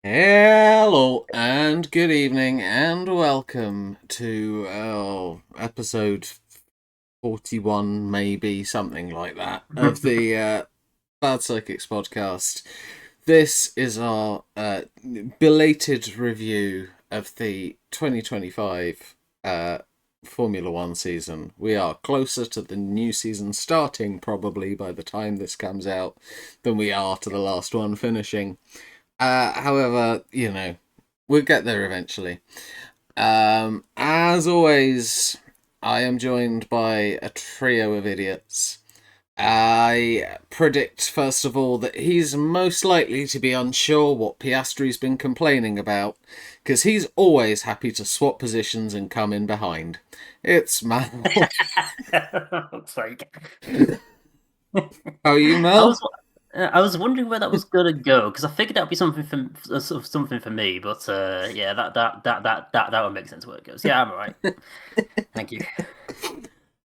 Hello and good evening and welcome to episode 41, maybe something like that, of the Bad Psychics podcast. This is our belated review of the 2025 Formula One season. We are closer to the new season starting, probably by the time this comes out, than we are to the last one finishing. However, we'll get there eventually. As always, I am joined by a trio of idiots. I predict, first of all, that he's most likely to be unsure what Piastri's been complaining about, because he's always happy to swap positions and come in behind. It's Mal. Sorry. How are you, I Mel? was I was wondering where that was gonna go because I figured that'd be something for me, but yeah, that would make sense where it goes. Yeah, I'm alright. Thank you.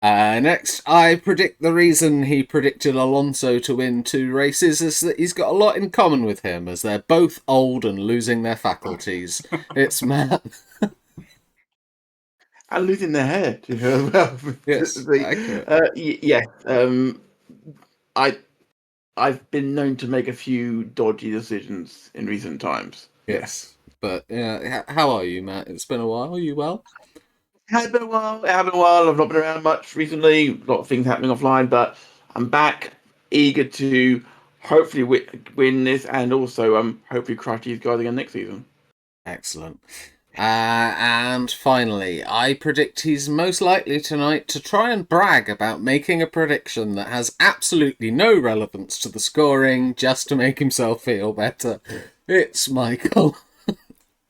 Next, I predict the reason he predicted Alonso to win 2 races is that he's got a lot in common with him, as they're both old and losing their faculties. It's Matt. And losing their hair as well. Yes, accurate. Yes. I've been known to make a few dodgy decisions in recent times. Yes, but how are you, Matt? It's been a while. Are you well? It has been a while. I've not been around much recently. A lot of things happening offline, but I'm back, eager to hopefully win this, and also hopefully crush these guys again next season. Excellent. And finally, I predict he's most likely tonight to try and brag about making a prediction that has absolutely no relevance to the scoring, just to make himself feel better. It's Michael.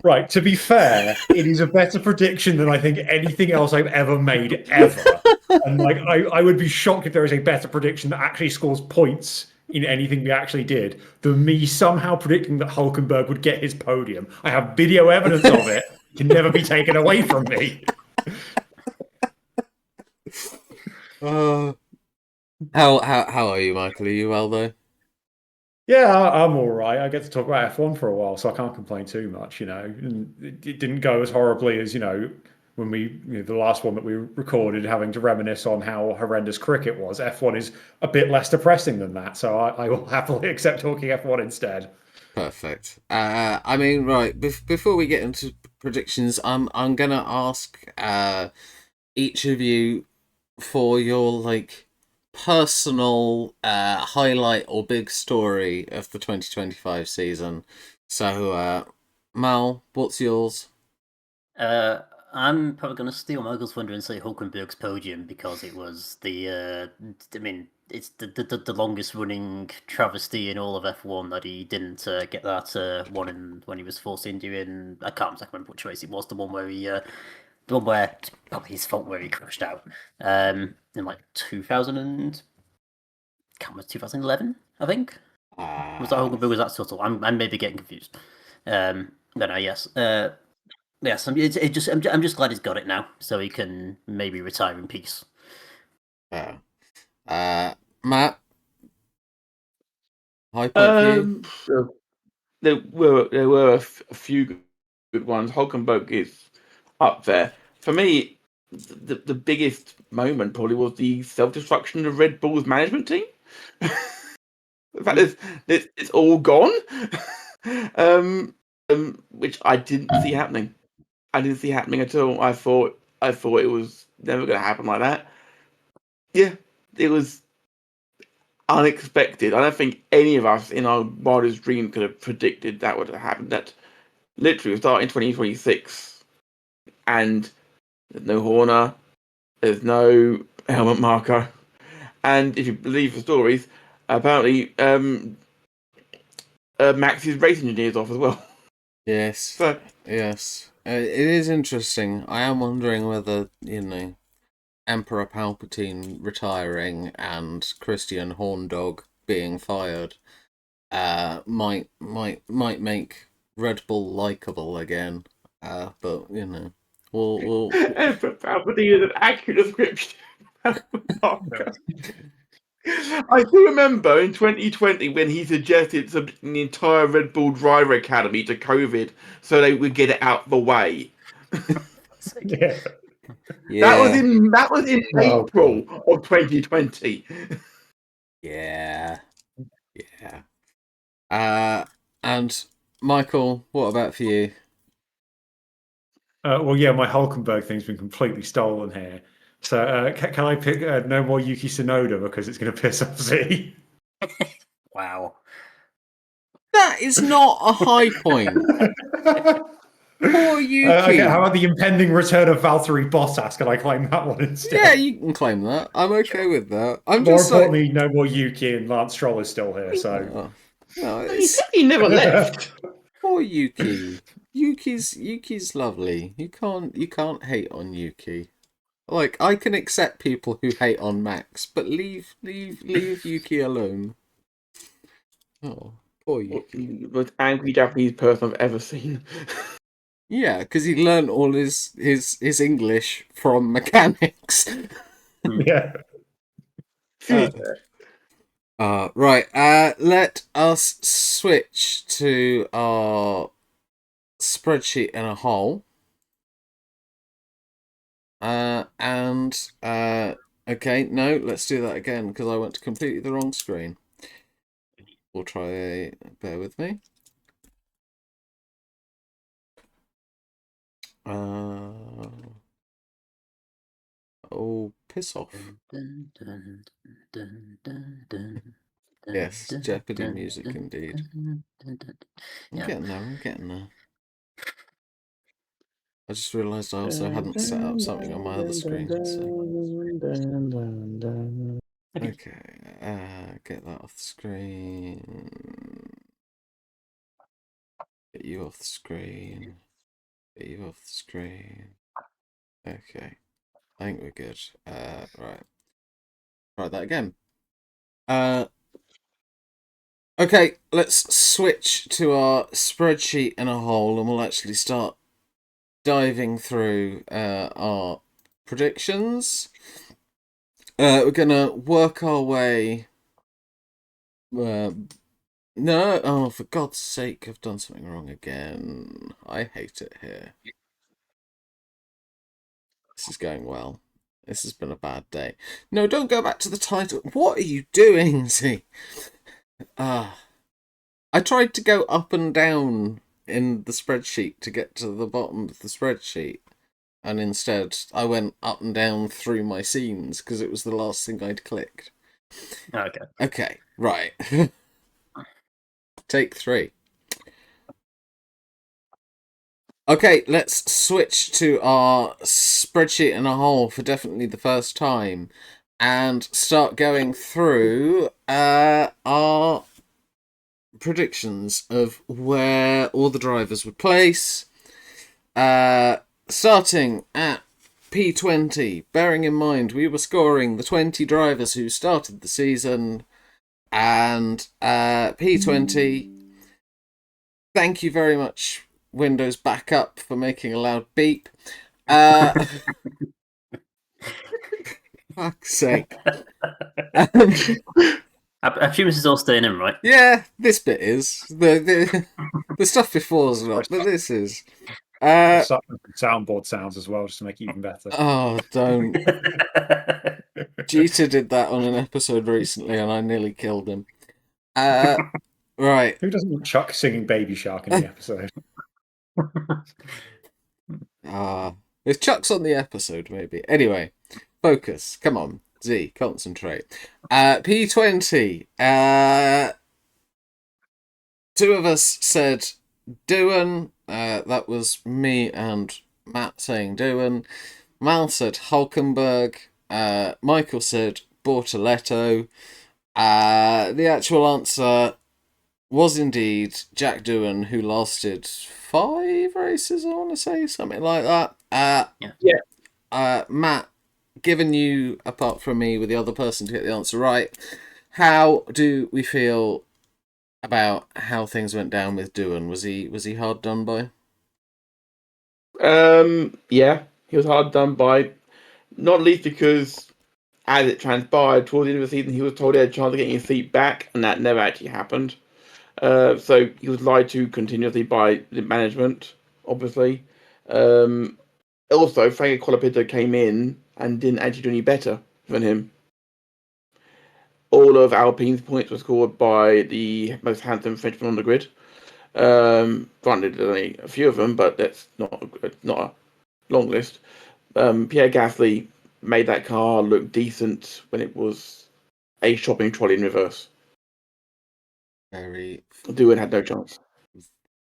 Right, to be fair, it is a better prediction than I think anything else I've ever made, ever. And I would be shocked if there is a better prediction that actually scores points in anything we actually did than me somehow predicting that Hulkenberg would get his podium. I have video evidence of it. It can never be taken away from me. How are you, Michael? Are you well though? Yeah, I'm all right. I get to talk about F1 for a while, so I can't complain too much, And it didn't go as horribly as, when the last one that we recorded, having to reminisce on how horrendous cricket was. F1 is a bit less depressing than that, so I will happily accept talking F1 instead. Perfect. Right, before we get into predictions, I'm gonna ask each of you for your personal highlight or big story of the 2025 season. So, Mal, what's yours? I'm probably going to steal Michael's thunder and say Hulkenberg's podium because it was it's the longest running travesty in all of F1 that he didn't get that one when he was forced into in, I can't remember which race it was, the one where probably his fault where he crashed out in 2011, I think. Was that Hulkenberg? Was that Subtle? I'm maybe getting confused. Yes. Yes, I'm just glad he's got it now, so he can maybe retire in peace. Matt, high point for you? There were a few good ones. Hulkenberg is up there for me. The biggest moment probably was the self-destruction of Red Bull's management team. The fact is, it's all gone, which I didn't see happening. I didn't see happening at all. I thought it was never going to happen like that. Yeah, it was unexpected. I don't think any of us in our wildest dream could have predicted that would have happened. That literally was starting 2026, and there's no Horner, there's no helmet marker, and if you believe the stories, apparently Max's race engineer's off as well. Yes. So, yes. It is interesting. I am wondering whether, Emperor Palpatine retiring and Christian Horndog being fired might make Red Bull likable again. But we'll Emperor Palpatine is an accurate description. I do remember in 2020 when he suggested subjecting the entire Red Bull Driver Academy to COVID so they would get it out the way. Yeah. That was Yeah. in Oh, April of 2020. Yeah. Yeah. And Michael, what about for you? Well, yeah, my Hulkenberg thing's been completely stolen here. So can I pick no more Yuki Tsunoda because it's going to piss off Z? Wow. That is not a high point. Poor Yuki. Okay, how about the impending return of Valtteri Bottas? Can I claim that one instead? Yeah, you can claim that. I'm okay with that. I'm More just like, importantly, no more Yuki and Lance Stroll is still here. So oh, no, He it's said he never left. poor Yuki. Yuki's lovely. You can't hate on Yuki. Like, I can accept people who hate on Max, but leave Yuki alone. Oh, poor Yuki. The most angry Japanese person I've ever seen. Yeah, because he learned all his English from mechanics. yeah. Right. Let us switch to our spreadsheet in a whole. Okay, no, let's do that again because I went to completely the wrong screen. We'll try. Bear with me. Oh, piss off. Yes, Jeopardy music indeed. I'm getting there. I just realised I also hadn't set up something on my other screen. Okay, get that off the screen. Get you off the screen. Get you off the screen. Okay, I think we're good. Right. Try that again. Okay, let's switch to our spreadsheet in a whole, and we'll actually start diving through our predictions. We're gonna work our way. No, oh, for God's sake, I've done something wrong again. I hate it here. This is going well. This has been a bad day. No, don't go back to the title. What are you doing, Z? I tried to go up and down in the spreadsheet to get to the bottom of the spreadsheet. And instead, I went up and down through my scenes because it was the last thing I'd clicked. Okay. Okay, right. Take 3. Okay, let's switch to our spreadsheet in a whole for definitely the first time and start going through our predictions of where all the drivers would place. Starting at P20, bearing in mind we were scoring the 20 drivers who started the season, and P20, thank you very much, Windows Backup, for making a loud beep. Fuck's sake. I assume this is all staying in, right? Yeah, this bit is. The stuff before is not, but this is. Soundboard sounds as well, just to make it even better. Oh, don't. Jeter did that on an episode recently, and I nearly killed him. Right. Who doesn't want Chuck singing Baby Shark in the episode? If Chuck's on the episode, maybe. Anyway, focus. Come on, Z, concentrate. P20. 2 of us said Doohan. That was me and Matt saying Doohan. Mal said Hulkenberg. Michael said Bortoletto. The actual answer was indeed Jack Doohan, who lasted 5 races, I want to say, something like that. Matt, given you, apart from me, were the other person to get the answer right, how do we feel about how things went down with Doohan? Was he hard done by? Yeah, he was hard done by, not least because as it transpired, towards the end of the season, he was told he had a chance of getting his seat back, and that never actually happened. So he was lied to continuously by the management, obviously. Also, Franco Colapinto came in and didn't actually do any better than him. All of Alpine's points were scored by the most handsome Frenchman on the grid. Granted, there's only a few of them, but that's not a long list. Pierre Gasly made that car look decent when it was a shopping trolley in reverse. Very, Doohan had no chance.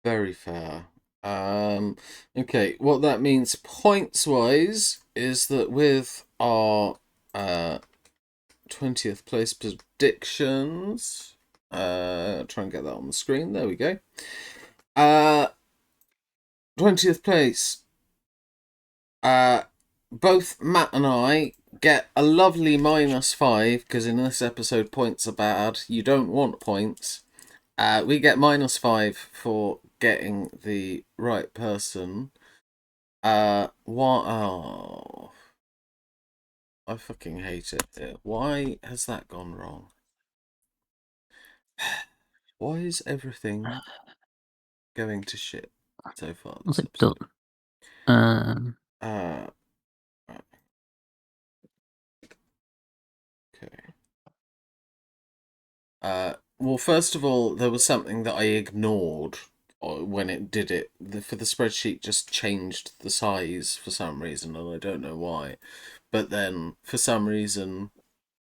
very fair. Okay, what that means points-wise is that with our 20th place predictions, try and get that on the screen. There we go. 20th place. Both Matt and I get a lovely -5 because in this episode points are bad. You don't want points. We get -5 for getting the right person. Oh, I fucking hate it here. Why has that gone wrong? Why is everything going to shit so far? What's This it done? Okay. Well, first of all, there was something that I ignored when it did it. For the spreadsheet, just changed the size for some reason, and I don't know why. But then, for some reason,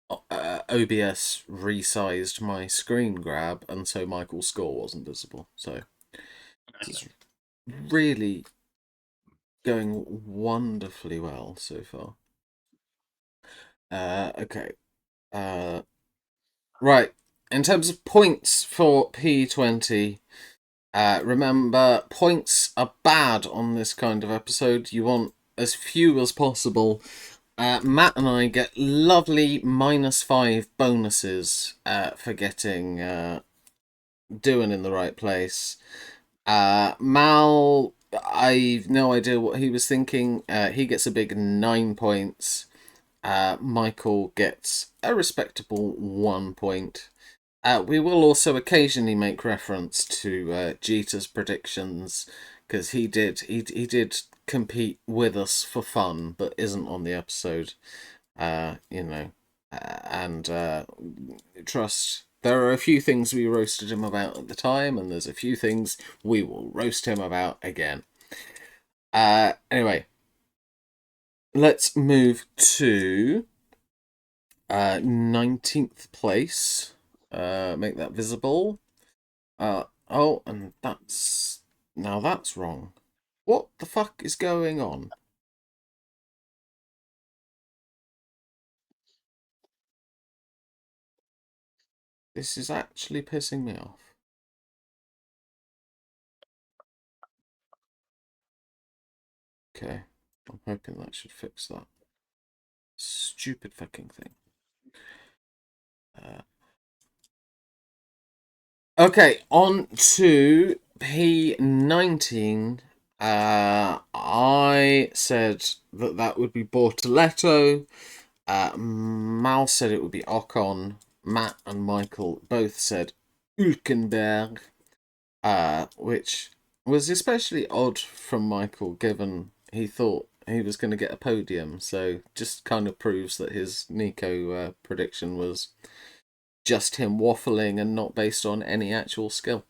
OBS resized my screen grab, and so Michael's score wasn't visible. So it's really going wonderfully well so far. Okay. Right. In terms of points for P20, remember, points are bad on this kind of episode. You want as few as possible. Matt and I get lovely -5 bonuses for getting doing in the right place. Mal, I've no idea what he was thinking. He gets a big 9 points. Michael gets a respectable 1 point. We will also occasionally make reference to Jeter's predictions because he did compete with us for fun, but isn't on the episode. And trust. There are a few things we roasted him about at the time, and there's a few things we will roast him about again. Anyway, let's move to 19th place. Make that visible. Oh, and that's wrong. What the fuck is going on? This is actually pissing me off. Okay, I'm hoping that should fix that. Stupid fucking thing. Okay, on to P19. I said that would be Bortoletto. Mal said it would be Ocon. Matt and Michael both said Hülkenberg, which was especially odd from Michael, given he thought he was going to get a podium. So just kind of proves that his Nico prediction was just him waffling and not based on any actual skill.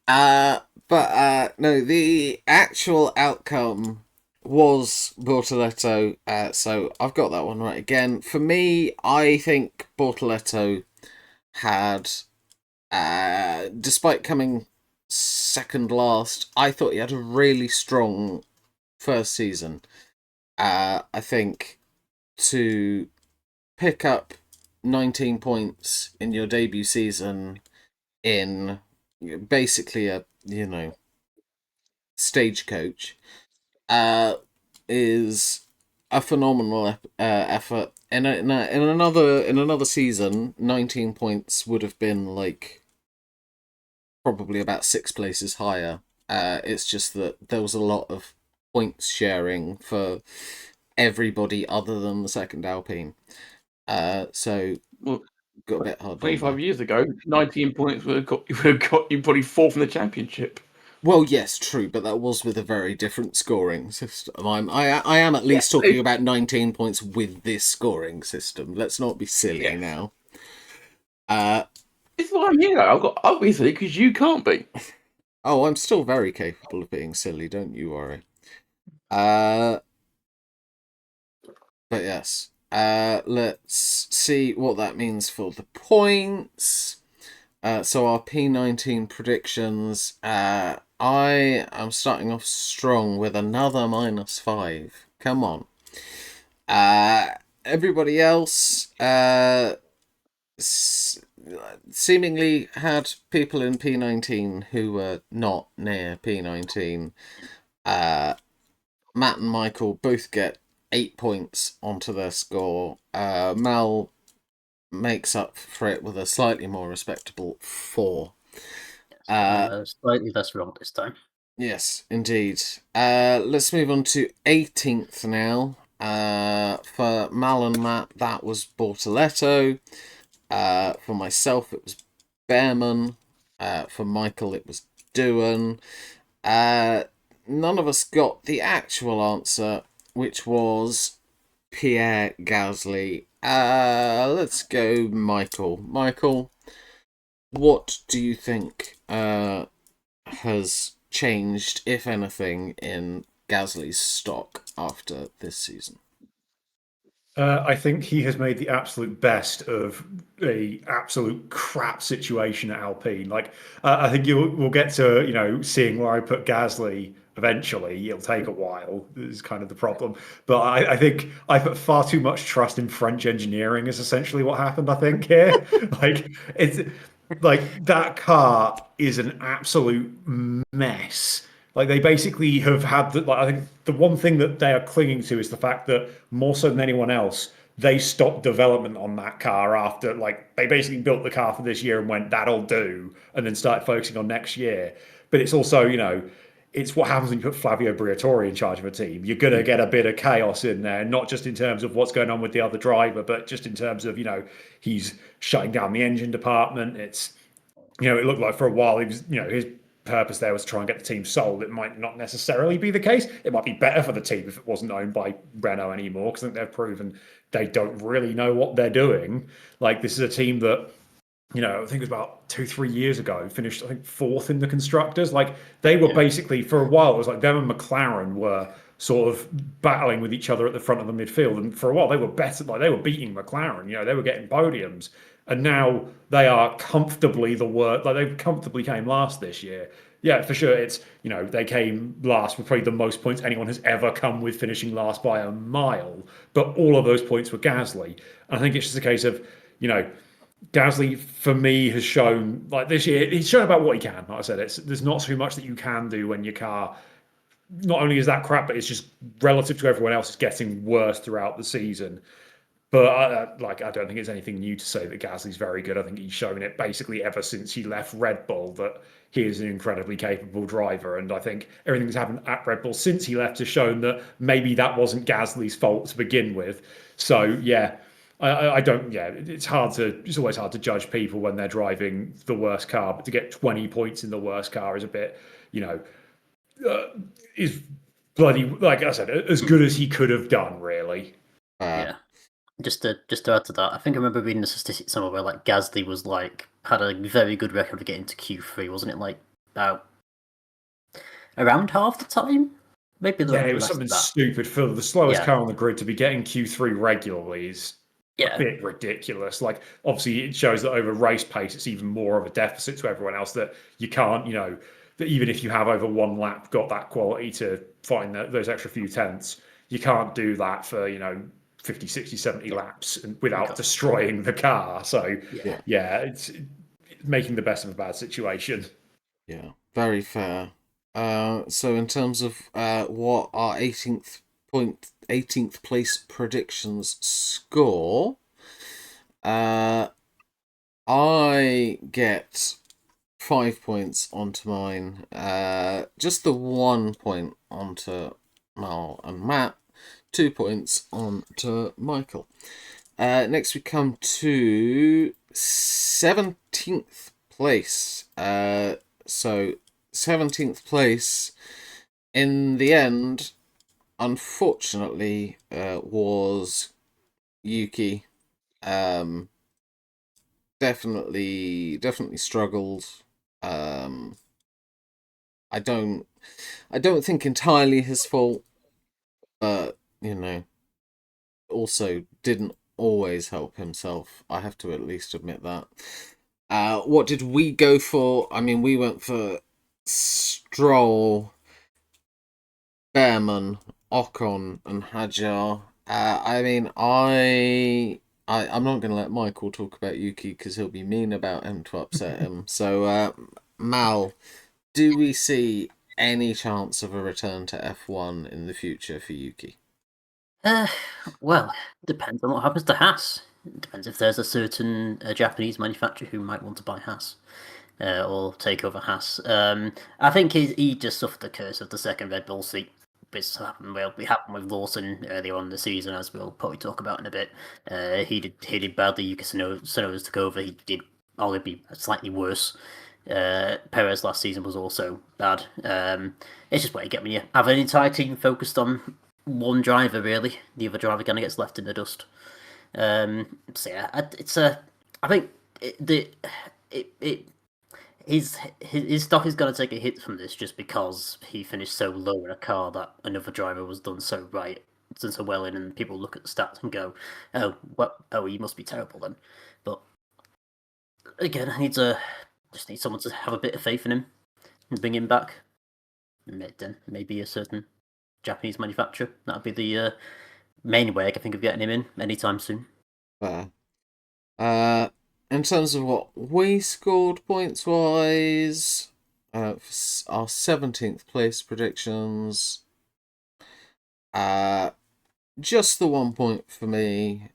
No, the actual outcome was Bortoletto, so I've got that one right again. For me, I think Bortoletto had, despite coming second last, I thought he had a really strong first season. I think to pick up 19 points in your debut season in basically a stagecoach is a phenomenal effort. In another season, 19 points would have been like probably about 6 places higher. It's just that there was a lot of points sharing for everybody other than the second Alpine. So Well, got a bit hard on 25 there. years ago, 19 points would have got you probably fourth in the championship. Well, yes, true, but that was with a very different scoring system. I am at least talking about 19 points with this scoring system. Let's not be silly now. It's why I'm here. I've got obviously because you can't be. Oh, I'm still very capable of being silly. Don't you worry. But yes. Let's see what that means for the points. So our P19 predictions. I am starting off strong with another -5. Come on. Everybody else seemingly had people in P19 who were not near P19. Matt and Michael both get 8 points onto their score. Mel makes up for it with a slightly more respectable 4. Slightly less wrong this time. Yes, indeed. Let's move on to 18th now. For Mal and Matt, that was Bortoletto. For myself, it was Behrman. For Michael, it was Doohan. None of us got the actual answer, which was Pierre Gasly. Let's go Michael. Michael, what do you think has changed, if anything, in Gasly's stock after this season? I think he has made the absolute best of a absolute crap situation at Alpine. Like, I think we'll get to seeing where I put Gasly eventually. It'll take a while. Is kind of the problem. But I think I put far too much trust in French engineering. Is essentially what happened. I think here, it's like that car is an absolute mess. Like they basically have had the, like I think the one thing that they are clinging to is the fact that more so than anyone else, they stopped development on that car after like they basically built the car for this year and went that'll do, and then started focusing on next year. But it's also it's what happens when you put Flavio Briatore in charge of a team. You're going to get a bit of chaos in there, not just in terms of what's going on with the other driver, but just in terms of he's shutting down the engine department. It's it looked like for a while he was his purpose there was to try and get the team sold. It might not necessarily be the case. It might be better for the team if it wasn't owned by Renault anymore, because I think they've proven they don't really know what they're doing. Like this is a team that, I think it was about 2-3 years ago, finished I think fourth in the constructors. Like they were basically for a while, it was like them and McLaren were sort of battling with each other at the front of the midfield, and for a while they were better. Like they were beating McLaren. They were getting podiums, and now they are comfortably the worst. Like they comfortably came last this year. Yeah, for sure. It's they came last with probably the most points anyone has ever come with, finishing last by a mile. But all of those points were Gasly. And I think it's just a case of Gasly for me has shown like this year he's shown about what he can. Like I said, there's not so much that you can do when your car not only is that crap, but it's just relative to everyone else, it's getting worse throughout the season. But I don't think it's anything new to say that Gasly's very good. I think he's shown it basically ever since he left Red Bull that he is an incredibly capable driver. And I think everything that's happened at Red Bull since he left has shown that maybe that wasn't Gasly's fault to begin with. So yeah, I don't. Yeah, it's always hard to judge people when they're driving the worst car. But to get 20 points in the worst car is a bit, is bloody, like I said, as good as he could have done, really. Yeah. Just to add to that, I think I remember reading a statistic somewhere where like Gasly was had a very good record of getting to Q3, wasn't it? Like about around half the time, maybe. It was something stupid for the slowest car on the grid to be getting Q3 regularly is a bit ridiculous. Like obviously, it shows that over race pace, it's even more of a deficit to everyone else that you can't, that even if you have over one lap got that quality to find those extra few tenths, you can't do that for 50, 60, 70 laps without destroying the car. So, it's making the best of a bad situation. Yeah, very fair. So in terms of what our 18th place predictions score, I get 5 points onto mine, just the 1 point onto Mal and Matt, 2 points on to Michael. Next we come to 17th place. So 17th place in the end, unfortunately, was Yuki. Definitely struggled. I don't think entirely his fault, but also didn't always help himself. I have to at least admit that. What did we go for? I mean, we went for Stroll, Behrman, Ocon, and Hadjar. I'm not going to let Michael talk about Yuki because he'll be mean about him to upset him. So, Mal, do we see any chance of a return to F1 in the future for Yuki? Well, depends on what happens to Haas. It depends if there's a certain Japanese manufacturer who might want to buy Haas or take over Haas. I think he just suffered the curse of the second Red Bull seat. This happened with Lawson earlier on in the season, as we'll probably talk about in a bit. He did badly. Yuki Tsunoda's took over. He did arguably slightly worse. Perez last season was also bad. It's just what you get when you have an entire team focused on one driver. Really, the other driver kind of gets left in the dust. So yeah, I think his stock is going to take a hit from this just because he finished so low in a car that another driver was done so well in, and people look at the stats and go, he must be terrible then. But again, just need someone to have a bit of faith in him and bring him back. Then maybe a certain Japanese manufacturer. That'd be the main way I can think of getting him in anytime soon. Fair. In terms of what we scored points wise, for our 17th place predictions, just the 1 point for me,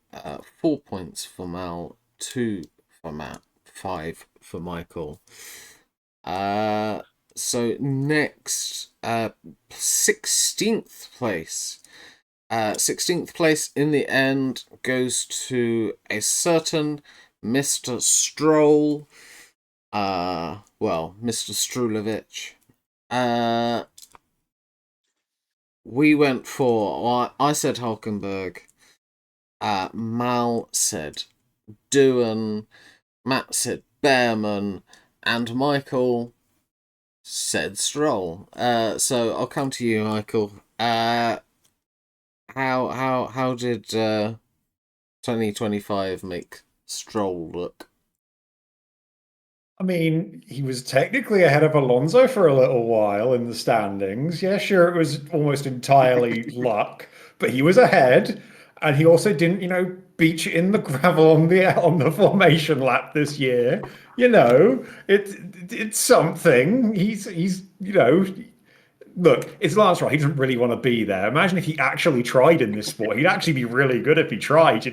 4 points for Mal, 2 for Matt, 5 for Michael. So next, 16th place. 16th place in the end goes to a certain Mr. Stroll. Mr. Strulovich. We went for, I said Hulkenberg. Mal said Doohan. Matt said Behrman. And Michael said Stroll. So I'll come to you, Michael. How did 2025 make Stroll look? I mean, he was technically ahead of Alonso for a little while in the standings. Yeah, sure, it was almost entirely luck, but he was ahead, and he also didn't, beach in the gravel on the formation lap this year. It's something. He's Look, it's Lance Stroll. He doesn't really want to be there. Imagine if he actually tried in this sport. He'd actually be really good if he tried,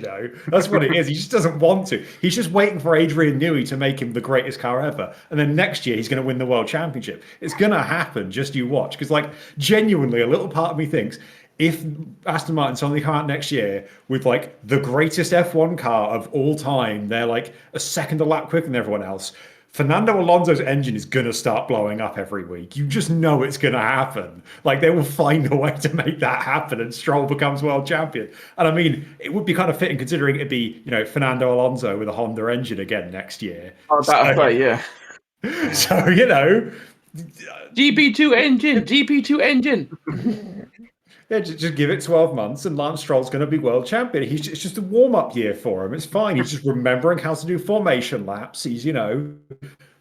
That's what it is. He just doesn't want to. He's just waiting for Adrian Newey to make him the greatest car ever. And then next year, he's going to win the World Championship. It's going to happen. Just you watch. Because, genuinely, a little part of me thinks if Aston Martin suddenly come out next year with, the greatest F1 car of all time, they're, a second a lap quicker than everyone else, Fernando Alonso's engine is going to start blowing up every week. You just know it's going to happen. They will find a way to make that happen, and Stroll becomes world champion. And I mean, it would be kind of fitting considering it'd be, Fernando Alonso with a Honda engine again next year. Yeah. So, GP2 engine. Yeah, just give it 12 months and Lance Stroll's going to be world champion. It's just a warm-up year for him. It's fine. He's just remembering how to do formation laps. He's,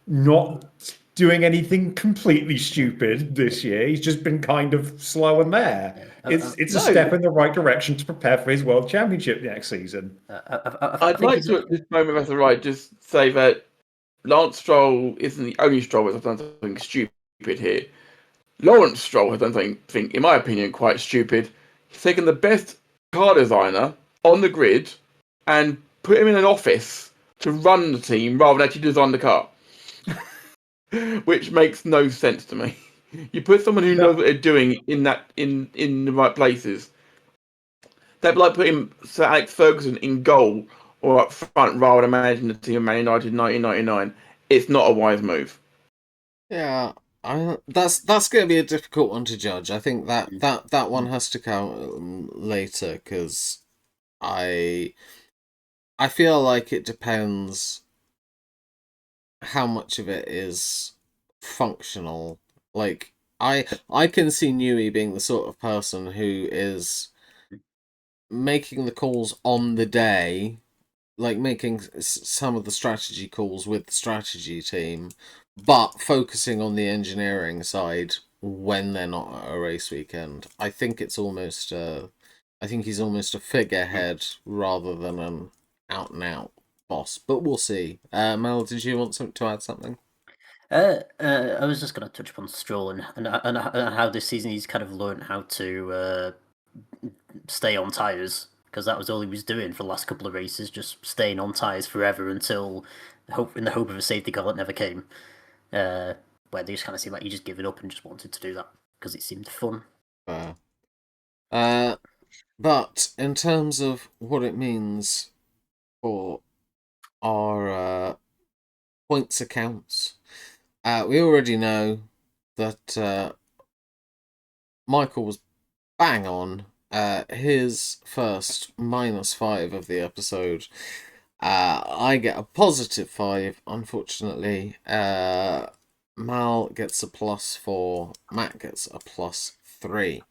not doing anything completely stupid this year. He's just been kind of slow and there. It's a step in the right direction to prepare for his world championship next season. I'd like to, at this moment, if that's all right, just say that Lance Stroll isn't the only Stroll that's done something stupid here. Lawrence Stroll has done something, in my opinion, quite stupid. He's taken the best car designer on the grid and put him in an office to run the team rather than actually design the car. Which makes no sense to me. You put someone who knows what they're doing in the right places. That'd be like putting Sir Alex Ferguson in goal or up front rather than managing the team of Man United in 1999. It's not a wise move. Yeah, that's going to be a difficult one to judge. I think that one has to come later because I feel like it depends how much of it is functional. Like I can see Newey being the sort of person who is making the calls on the day, like making some of the strategy calls with the strategy team, but focusing on the engineering side when they're not at a race weekend. I think it's almost I think he's almost a figurehead rather than an out and out boss, but we'll see. Mel, did you want to add something? I was just going to touch upon Stroll and how this season he's kind of learned how to stay on tyres, because that was all he was doing for the last couple of races, just staying on tyres forever until in the hope of a safety car that never came. Where they just kind of seemed like he just given up and just wanted to do that because it seemed fun. But in terms of what it means for our points accounts, we already know that Michael was bang on. His first -5 of the episode. I get a +5, unfortunately. Mal gets a +4. Matt gets a +3.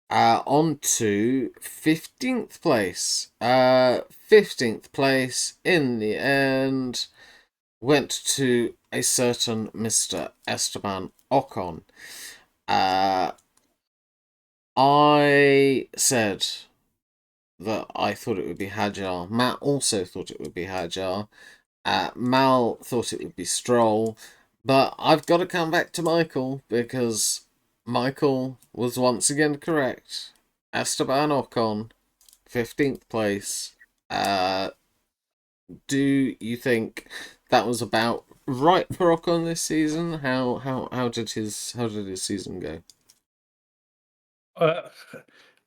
On to 15th place. 15th place in the end went to a certain Mr. Esteban Ocon. I said that I thought it would be Hajar. Matt also thought it would be Hajar. Mal thought it would be Stroll. But I've got to come back to Michael because Michael was once again correct. Esteban Ocon, 15th place. Do you think that was about right for Ocon this season? How did his season go?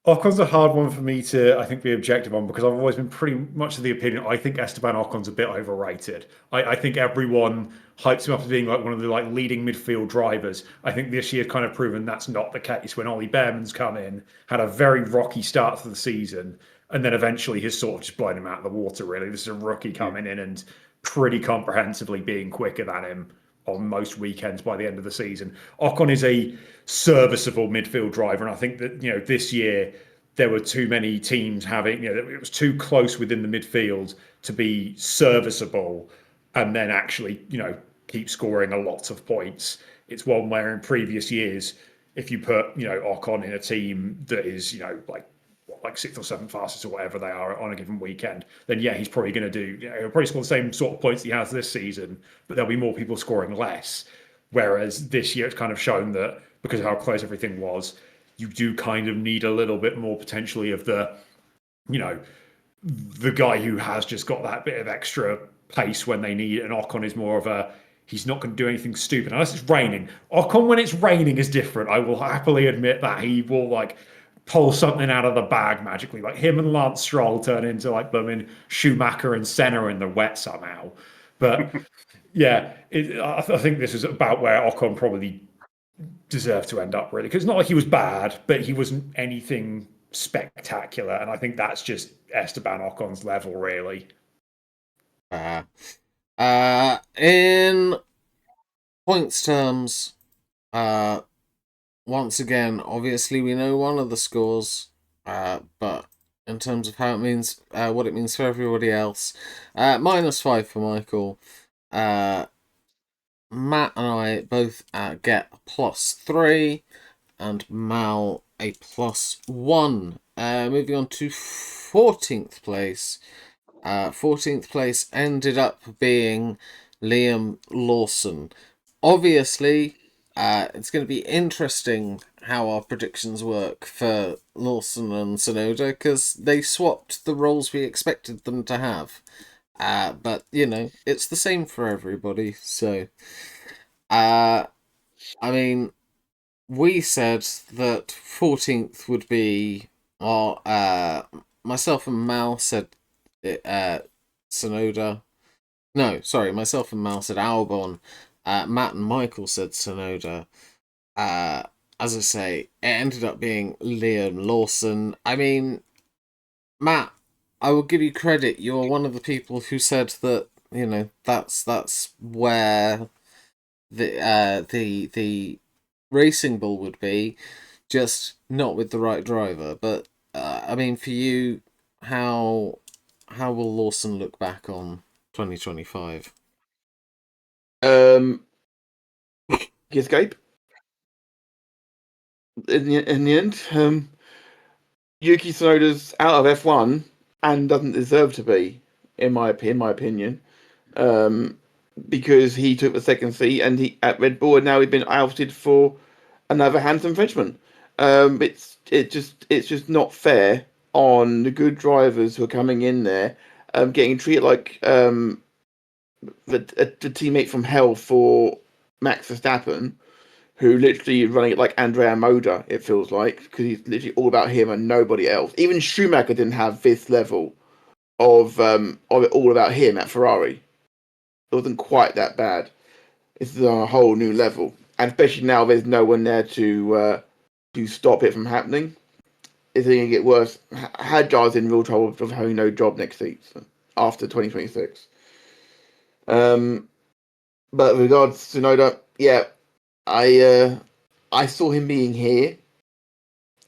Ocon's a hard one for me to, I think, be objective on because I've always been pretty much of the opinion I think Esteban Ocon's a bit overrated. I think everyone hypes him up as being like one of the leading midfield drivers. I think this year's kind of proven that's not the case. When Ollie Behrman's come in, had a very rocky start to the season, and then eventually has sort of just blown him out of the water. Really, this is a rookie coming in and pretty comprehensively being quicker than him on most weekends by the end of the season. Ocon is a serviceable midfield driver, and I think that this year there were too many teams having it was too close within the midfield to be serviceable, and then actually keep scoring a lot of points. It's one where in previous years, if you put Ocon in a team that is like 6th or 7th fastest or whatever they are on a given weekend, then yeah, he's probably going to do. He'll probably score the same sort of points he has this season, but there'll be more people scoring less. Whereas this year, it's kind of shown that because of how close everything was, you do kind of need a little bit more potentially of the guy who has just got that bit of extra pace when they need it. And Ocon is more of a he's not going to do anything stupid unless it's raining. Ocon, when it's raining, is different. I will happily admit that he will pull something out of the bag magically. Like him and Lance Stroll turn into blooming Schumacher and Senna in the wet somehow. But yeah, I think this is about where Ocon probably deserved to end up, really, because it's not like he was bad, but he wasn't anything spectacular, and I think that's just Esteban Ocon's level, really. In points terms, once again, obviously we know one of the scores, but in terms of how it means, what it means for everybody else, -5 for Michael. Matt and I both get a +3, and Mal a +1. Moving on to 14th place. 14th place ended up being Liam Lawson. Obviously, it's going to be interesting how our predictions work for Lawson and Sonoda because they swapped the roles we expected them to have. But, it's the same for everybody. So, I mean, we said that 14th would be myself and Mal said Sonoda. No, sorry, myself and Mal said Albon. Matt and Michael said Sonoda. As I say, it ended up being Liam Lawson. I mean, Matt, I will give you credit. You're one of the people who said that, you know, that's where the racing bull would be, just not with the right driver. But I mean, for you, how will Lawson look back on 2025? Escape. In the end, Yuki Tsunoda's out of F1 and doesn't deserve to be, in my opinion, because he took the second seat and he at Red Bull, and now he's been ousted for another handsome Frenchman. It's just not fair on the good drivers who are coming in there, getting treated like the teammate from hell for Max Verstappen, who literally is running it like Andrea Moda, it feels like, because he's literally all about him and nobody else. Even Schumacher didn't have this level of it all about him at Ferrari. It wasn't quite that bad. This is on a whole new level, and especially now there's no one there to stop it from happening. It's going to get worse. Hadjar's in real trouble of having no job next season after 2026. But with regards to Tsunoda, yeah, I saw him being here.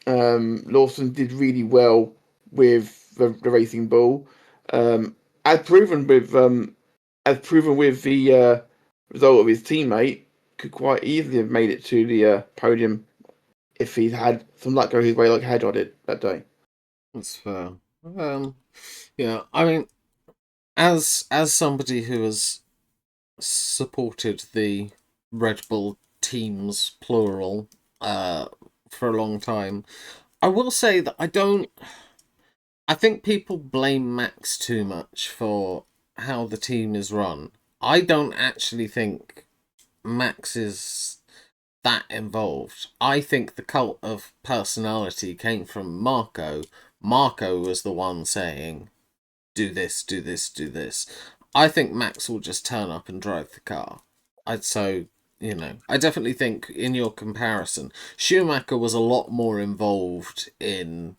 Lawson did really well with the Racing Bull, as proven with the result of his teammate. Could quite easily have made it to the podium if he'd had some luck go his way like Hadjar did that day. That's fair. Yeah, I mean, as somebody who has supported the Red Bull teams, plural, for a long time, I will say that I think people blame Max too much for how the team is run. I don't actually think Max is that involved. I think the cult of personality came from Marco. Marco was the one saying, do this, do this, do this. I think Max will just turn up and drive the car. I definitely think in your comparison, Schumacher was a lot more involved in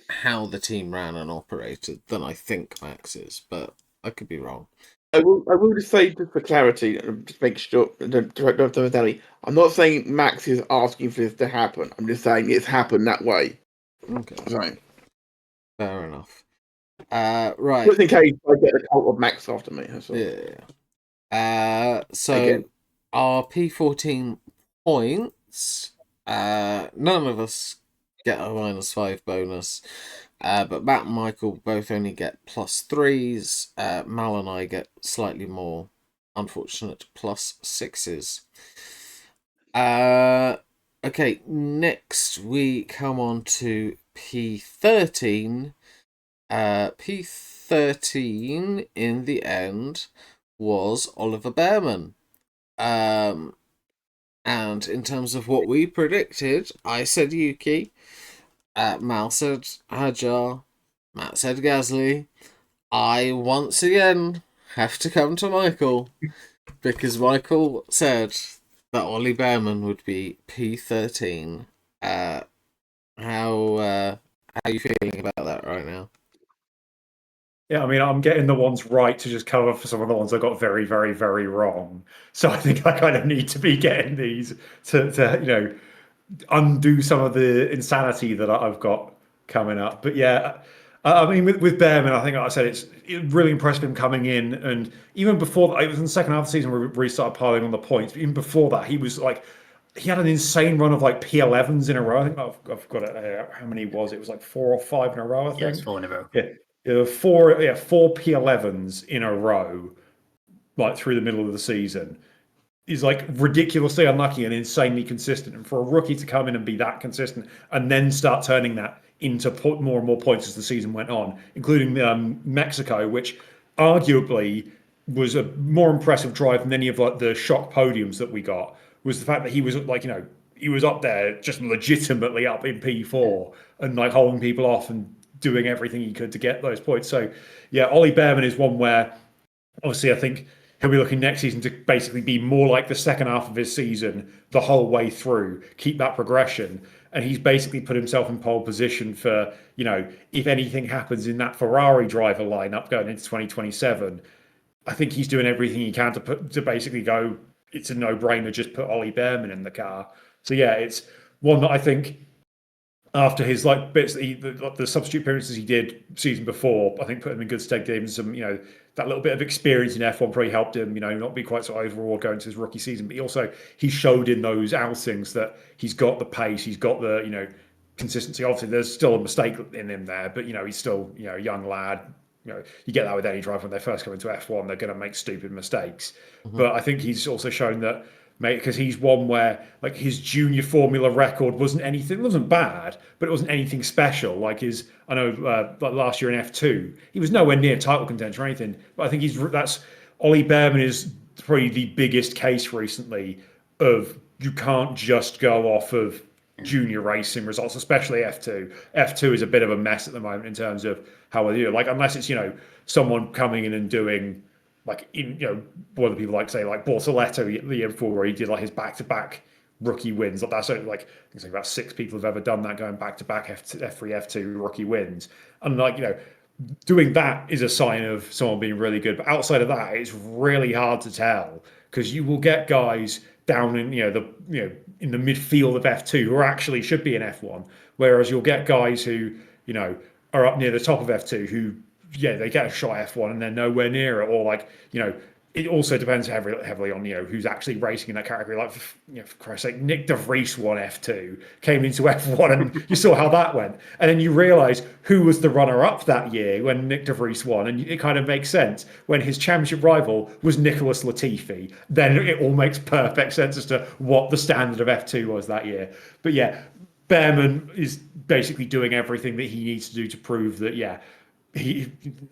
how the team ran and operated than I think Max is, but I could be wrong. I will just say, just for clarity, just make sure, I'm not saying Max is asking for this to happen. I'm just saying it's happened that way. Okay. So, fair enough. Right. just in case I get the cult of Max after me. That's all. Yeah. So Again. our P14 points, none of us get a -5 bonus. But Matt and Michael both only get +3s. Mal and I get slightly more unfortunate +6s. Okay, next we come on to P13. P13 in the end was Oliver Behrman. And in terms of what we predicted, I said Yuki. Mal said Hadjar. Matt said Gasly. I once again have to come to Michael because Michael said that Ollie Behrman would be P13. How are you feeling about that right now? Yeah, I mean, I'm getting the ones right to just cover for some of the ones I got very, very, very wrong. So I think I kind of need to be getting these to undo some of the insanity that I've got coming up. But yeah, I mean, with Behrman, I think like I said it's really impressive him coming in, and even before that, it was in the second half of the season where we really started piling on the points. But even before that, he was like, he had an insane run of like P11s in a row. I think I've got it here. How many was it? It was like 4 or 5 in a row, I think. Yeah, it's 4 in a row. Yeah, four P11s in a row, like through the middle of the season. Is like ridiculously unlucky and insanely consistent. And for a rookie to come in and be that consistent and then start turning that into more and more points as the season went on, including Mexico, which arguably was a more impressive drive than any of like the shock podiums that we got, was the fact that he was he was up there just legitimately up in P4 and like holding people off and doing everything he could to get those points. So, yeah, Ollie Behrman is one where obviously I think he'll be looking next season to basically be more like the second half of his season the whole way through, keep that progression. And he's basically put himself in pole position for, if anything happens in that Ferrari driver lineup going into 2027, I think he's doing everything he can to basically go, it's a no-brainer, just put Ollie Behrman in the car. So yeah, it's one that I think after his bits, the substitute appearances he did season before, I think put him in good stead. Gave him some, that little bit of experience in F1 probably helped him, not be quite so overawed going to his rookie season. But he showed in those outings that he's got the pace, he's got the consistency. Obviously, there's still a mistake in him there, but he's still a young lad. You get that with any driver when they first come into F1, they're going to make stupid mistakes. Mm-hmm. But I think he's also shown that, mate, because he's one where his junior Formula record wasn't bad, but it wasn't anything special. Like last year in F2, he was nowhere near title contention or anything. But I think that's Ollie Behrman is probably the biggest case recently of you can't just go off of junior racing results, especially F2. F2 is a bit of a mess at the moment in terms of how well you do. Unless it's someone coming in and doing what do people like to say, like Bortoletto the year before, where he did his back-to-back rookie wins. That's only I think about 6 people have ever done that, going back-to-back F3, F2 rookie wins. And doing that is a sign of someone being really good. But outside of that, it's really hard to tell, because you will get guys down in in the midfield of F2 who actually should be in F1, whereas you'll get guys who are up near the top of F2 who they get a shot at F1 and they're nowhere near it, or it also depends heavily on who's actually racing in that category. For Christ's sake, Nick De Vries won F2, came into F1, and you saw how that went. And then you realise who was the runner-up that year when Nick De Vries won, and it kind of makes sense. When his championship rival was Nicholas Latifi, then it all makes perfect sense as to what the standard of F2 was that year. But yeah, Behrman is basically doing everything that he needs to do to prove that,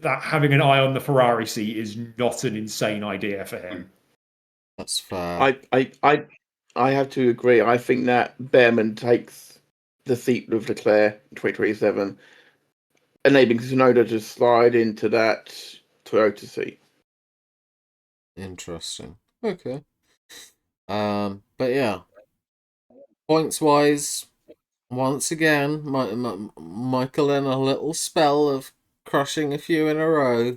that having an eye on the Ferrari seat is not an insane idea for him. That's fair. I have to agree. I think that Behrman takes the seat with Leclerc in 2027, enabling Tsunoda to slide into that Toyota seat. Interesting. Okay. But yeah, points wise, once again, Michael in a little spell of crushing a few in a row.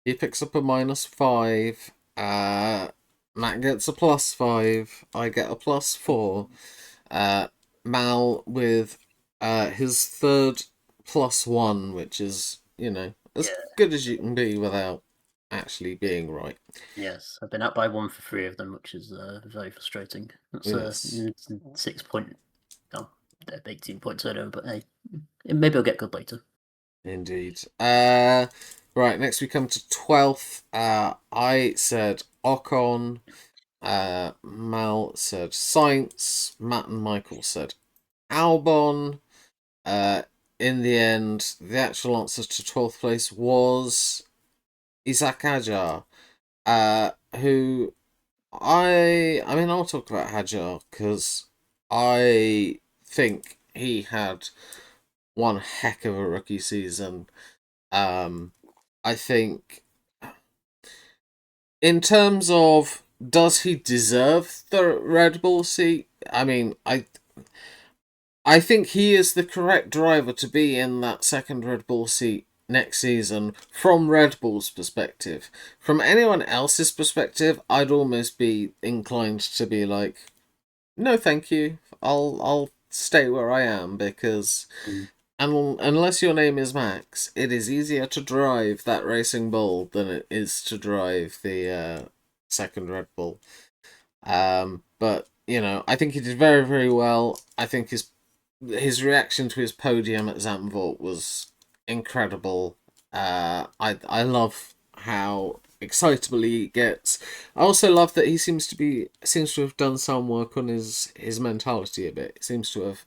He picks up a -5. Matt gets a +5. I get a +4. Mal with his third +1, which is as good as you can be without actually being right. Yes, I've been up by 1 for 3 of them, which is very frustrating. That's 6 point. 18 points turnover, but hey, maybe I'll get good later. Indeed. Right, next we come to 12th. I said Ocon. Mal said Sainz. Matt and Michael said Albon. In the end, the actual answer to 12th place was Isaac Hajar, who I'll talk about Hajar because I think he had one heck of a rookie season. I think in terms of does he deserve the Red Bull seat? I think he is the correct driver to be in that second Red Bull seat next season from Red Bull's perspective. From anyone else's perspective, I'd almost be inclined to be like, no thank you, I'll stay where I am, because unless your name is Max, it is easier to drive that Racing Bull than it is to drive the second Red Bull. But I think he did very, very well. I think his reaction to his podium at Zandvoort was incredible. I love how excitable he gets. I also love that he seems to have done some work on his mentality a bit. He seems to have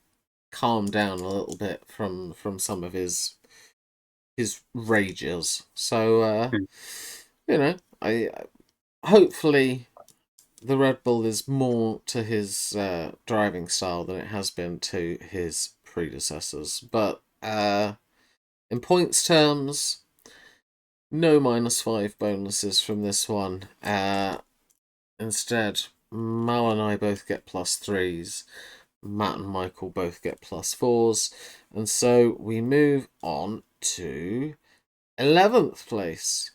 calmed down a little bit from some of his rages. So I hopefully the Red Bull is more to his driving style than it has been to his predecessors. But In points terms, no -5 bonuses from this one. Instead, Mal and I both get +3s. Matt and Michael both get +4s. And so we move on to 11th place.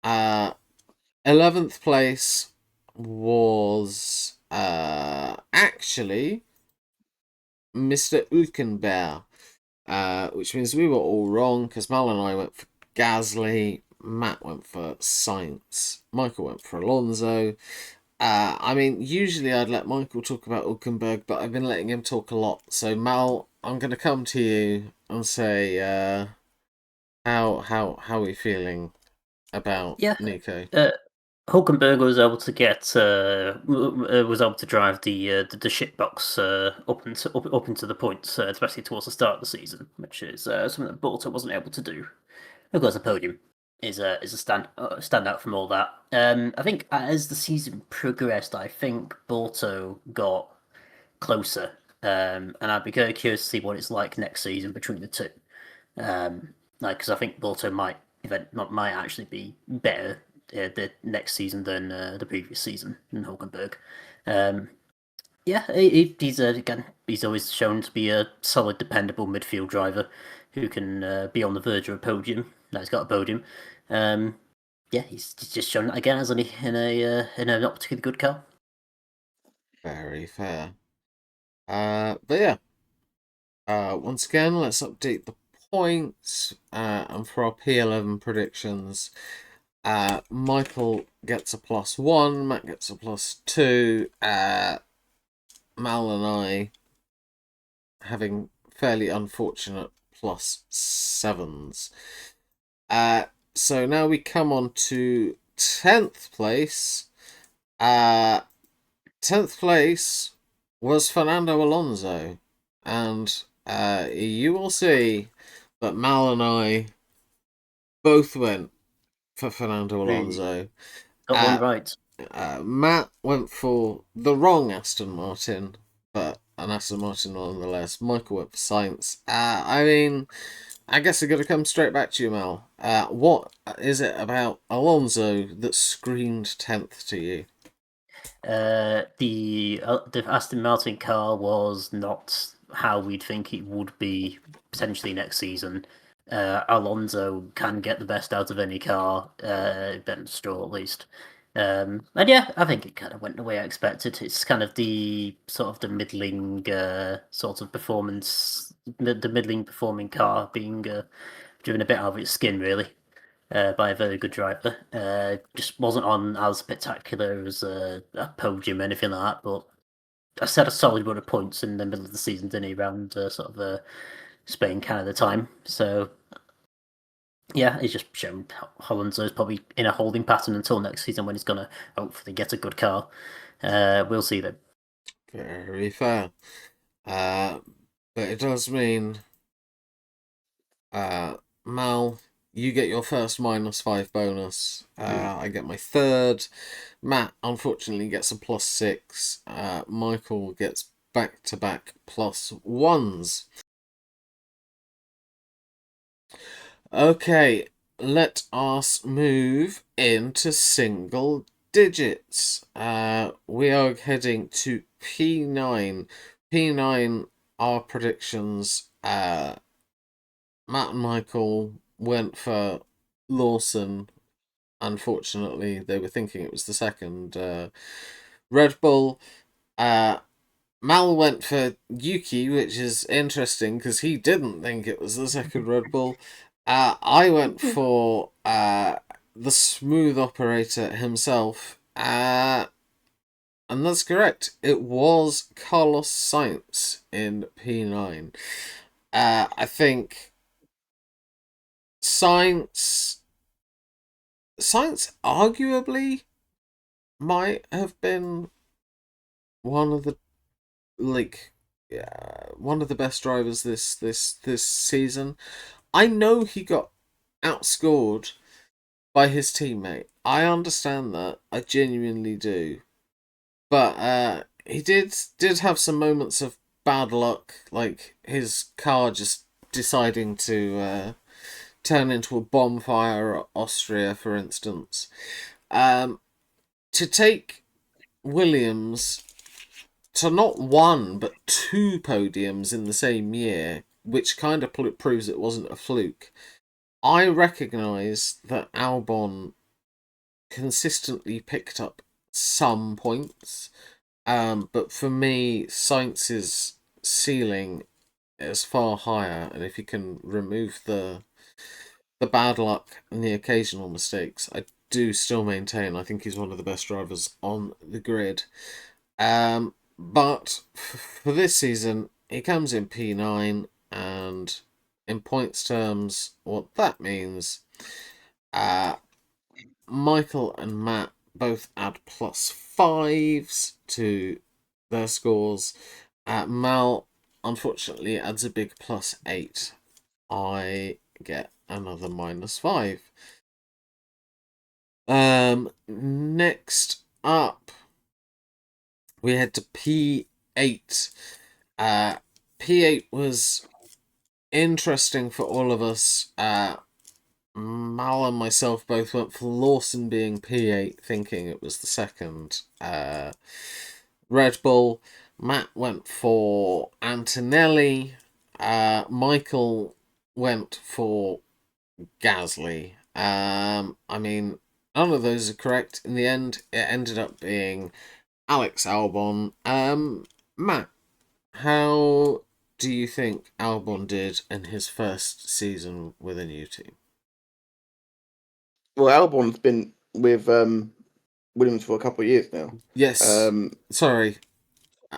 11th place was actually Mr. Ulkenberg, which means we were all wrong because Mal and I went for Gasly, Matt went for Sainz, Michael went for Alonso. I mean, usually I'd let Michael talk about Ulkenberg, but I've been letting him talk a lot. So Mal, I'm going to come to you and say, how are we feeling about Nico? Hulkenberg was able to was able to drive the shitbox up into the points, especially towards the start of the season, which is something that Bolter wasn't able to do. Of course, the podium is a standout from all that. I think as the season progressed, I think Bolter got closer, and I'd be very curious to see what it's like next season between the two. Because I think Bolter might actually be better the next season than the previous season in Hulkenberg. He's always shown to be a solid, dependable midfield driver who can be on the verge of a podium. Now he's got a podium. He's just shown that again, hasn't he, in a not particularly good car. Very fair. But yeah. Once again, let's update the points. And for our P11 predictions, Michael gets a +1, Matt gets a +2, Mal and I having fairly unfortunate +7s. So now we come on to 10th place. 10th place was Fernando Alonso, and you will see that Mal and I both went for Fernando Alonso. Got one right. Matt went for the wrong Aston Martin, but an Aston Martin nonetheless. Michael went for Sainz. I mean, I guess I'm going to come straight back to you, Mal. What is it about Alonso that screamed 10th to you? The Aston Martin car was not how we'd think it would be potentially next season. Alonso can get the best out of any car, Ben Stroll at least. And yeah, I think it kind of went the way I expected. It's kind of the middling sort of performance, the middling performing car being driven a bit out of its skin, really. By a very good driver. Just wasn't on as spectacular as a podium, anything like that, but I set a solid run of points in the middle of the season, didn't he, around Spain, Canada time. So, yeah, he's just shown Alonso's probably in a holding pattern until next season when he's going to hopefully get a good car. We'll see then. Very fair. But it does mean, Mal, you get your first -5 bonus. I get my third. Matt, unfortunately, gets a +6. Michael gets back-to-back +1s. Okay, let us move into single digits. We are heading to P9. P9, our predictions. Matt and Michael went for Lawson. Unfortunately, they were thinking it was the second Red Bull. Mal went for Yuki, which is interesting because he didn't think it was the second Red Bull. I went for the smooth operator himself, and that's correct. It was Carlos Sainz in P9. I think Sainz arguably might have been one of the best drivers this season. I know he got outscored by his teammate. I understand that. I genuinely do. But he did have some moments of bad luck, like his car just deciding to turn into a bonfire at Austria, for instance. To take Williams to not one but 2 podiums in the same year, which kind of proves it wasn't a fluke. I recognise that Albon consistently picked up some points, but for me, Sainz's ceiling is far higher, and if you can remove the bad luck and the occasional mistakes, I do still maintain I think he's one of the best drivers on the grid. But for this season, he comes in P9, and in points terms, what that means, Michael and Matt both add +5s to their scores. Mal, unfortunately, adds a big +8. I get another -5. Next up, we head to P8. P8 was interesting for all of us. Mal and myself both went for Lawson being P8, thinking it was the second Red Bull. Matt went for Antonelli. Michael went for Gasly. I mean, none of those are correct. In the end, it ended up being Alex Albon. Matt, how do you think Albon did in his first season with a new team? Well, Albon's been with Williams for a couple of years now. Yes. Sorry.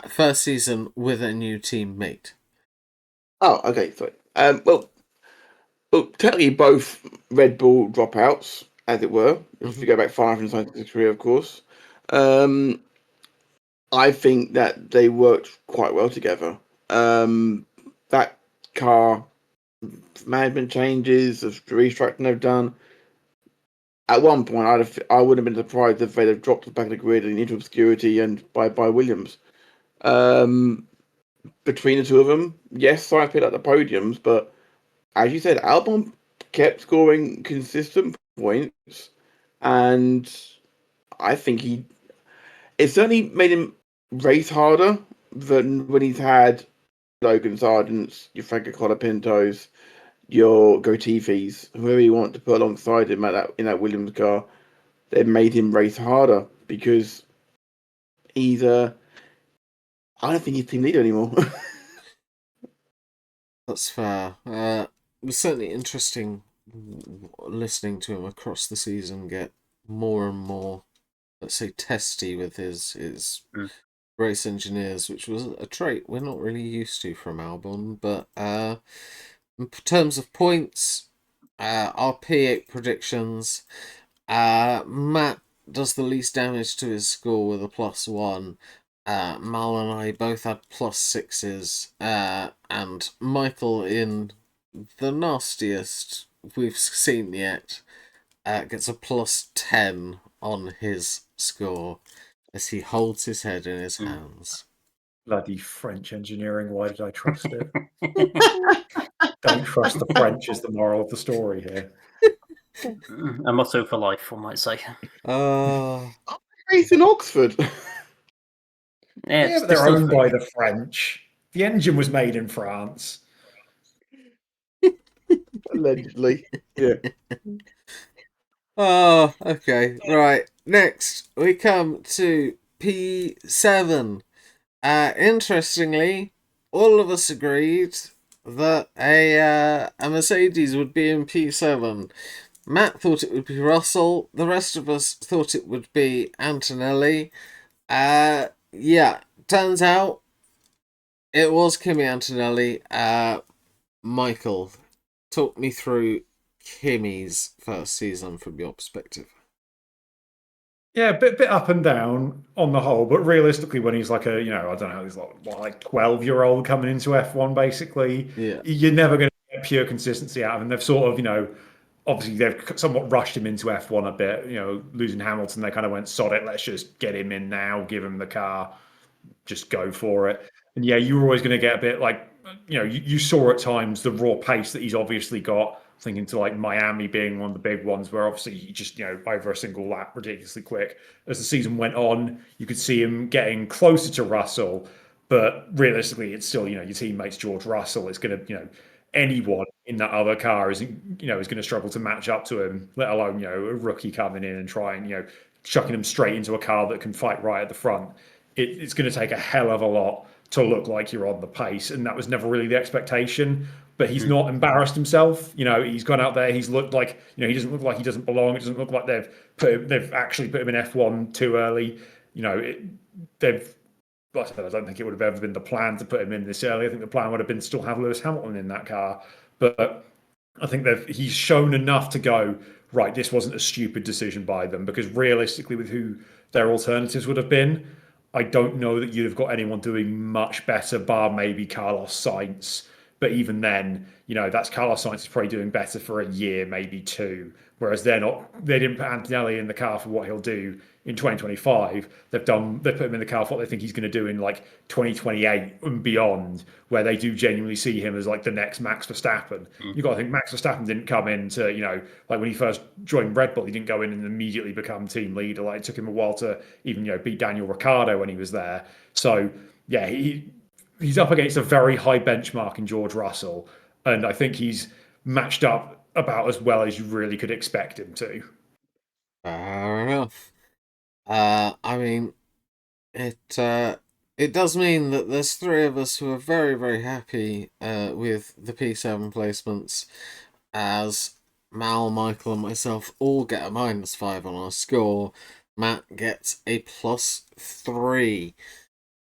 First season with a new teammate. Oh, okay, sorry. Well, technically both Red Bull dropouts, as it were, if you go back far enough in his career, of course. I think that they worked quite well together. That car management changes, the restructuring they've done. At one point, I wouldn't have been surprised if they'd have dropped the back of the grid into obscurity and by Williams. Between the two of them, yes, Sainz picked up the podiums, but as you said, Albon kept scoring consistent points, and I think it certainly made him race harder than when he's had Logan Sargents, your Franco Colapintos, your Gotifis, whoever you want to put alongside him in that Williams car. They made him race harder because he's I don't think he's team leader anymore. That's fair. It was certainly interesting listening to him across the season get more and more, let's say, testy with his race engineers, which was a trait we're not really used to from Albon. But in terms of points, our P8 predictions, Matt does the least damage to his score with a +1. Mal and I both had +6s, and Michael, in the nastiest we've seen yet, gets a +10 on his score as he holds his head in his hands. Bloody French engineering, why did I trust it? Don't trust the French is the moral of the story here. A motto for life, one might say. Race in Oxford. Yeah, but they're owned by the French. The engine was made in France. Allegedly. Yeah. Oh, okay. Right. Next, we come to P7. Interestingly, all of us agreed that a Mercedes would be in P7. Matt thought it would be Russell. The rest of us thought it would be Antonelli. Yeah, turns out it was Kimi Antonelli. Michael, talk me through Kimi's first season from your perspective. Yeah, a bit up and down on the whole, but realistically, when he's like I don't know, he's like 12-year-old coming into F1, basically, yeah, you're never going to get pure consistency out of him. They've sort of, obviously they've somewhat rushed him into F1 a bit, losing Hamilton, they kind of went, sod it, let's just get him in now, give him the car, just go for it. And yeah, you were always going to get a bit like, you saw at times the raw pace that he's obviously got, thinking to like Miami being one of the big ones where obviously he just, over a single lap ridiculously quick. As the season went on, you could see him getting closer to Russell, but realistically, it's still, your teammate's George Russell. It's going to, anyone in that other car is going to struggle to match up to him, let alone, a rookie coming in and trying, chucking him straight into a car that can fight right at the front. It's going to take a hell of a lot to look like you're on the pace, and that was never really the expectation. But he's not embarrassed himself. He's gone out there. He's looked like, he doesn't look like he doesn't belong. It doesn't look like they've actually put him in F1 too early. They've. I don't think it would have ever been the plan to put him in this early. I think the plan would have been to still have Lewis Hamilton in that car. But I think he's shown enough to go, right, this wasn't a stupid decision by them, because realistically, with who their alternatives would have been, I don't know that you'd have got anyone doing much better, bar maybe Carlos Sainz. But even then, that's Carlos Sainz is probably doing better for a year, maybe two. Whereas they didn't put Antonelli in the car for what he'll do in 2025. They put him in the car for what they think he's going to do in like 2028 and beyond, where they do genuinely see him as like the next Max Verstappen. You've got to think Max Verstappen didn't come into, like when he first joined Red Bull, he didn't go in and immediately become team leader. Like it took him a while to even, beat Daniel Ricciardo when he was there. So yeah, he's up against a very high benchmark in George Russell, and I think he's matched up about as well as you really could expect him to. Fair enough. I mean, it does mean that there's three of us who are very, very happy with the P7 placements, as Mal, Michael, and myself all get a -5 on our score. Matt gets a +3.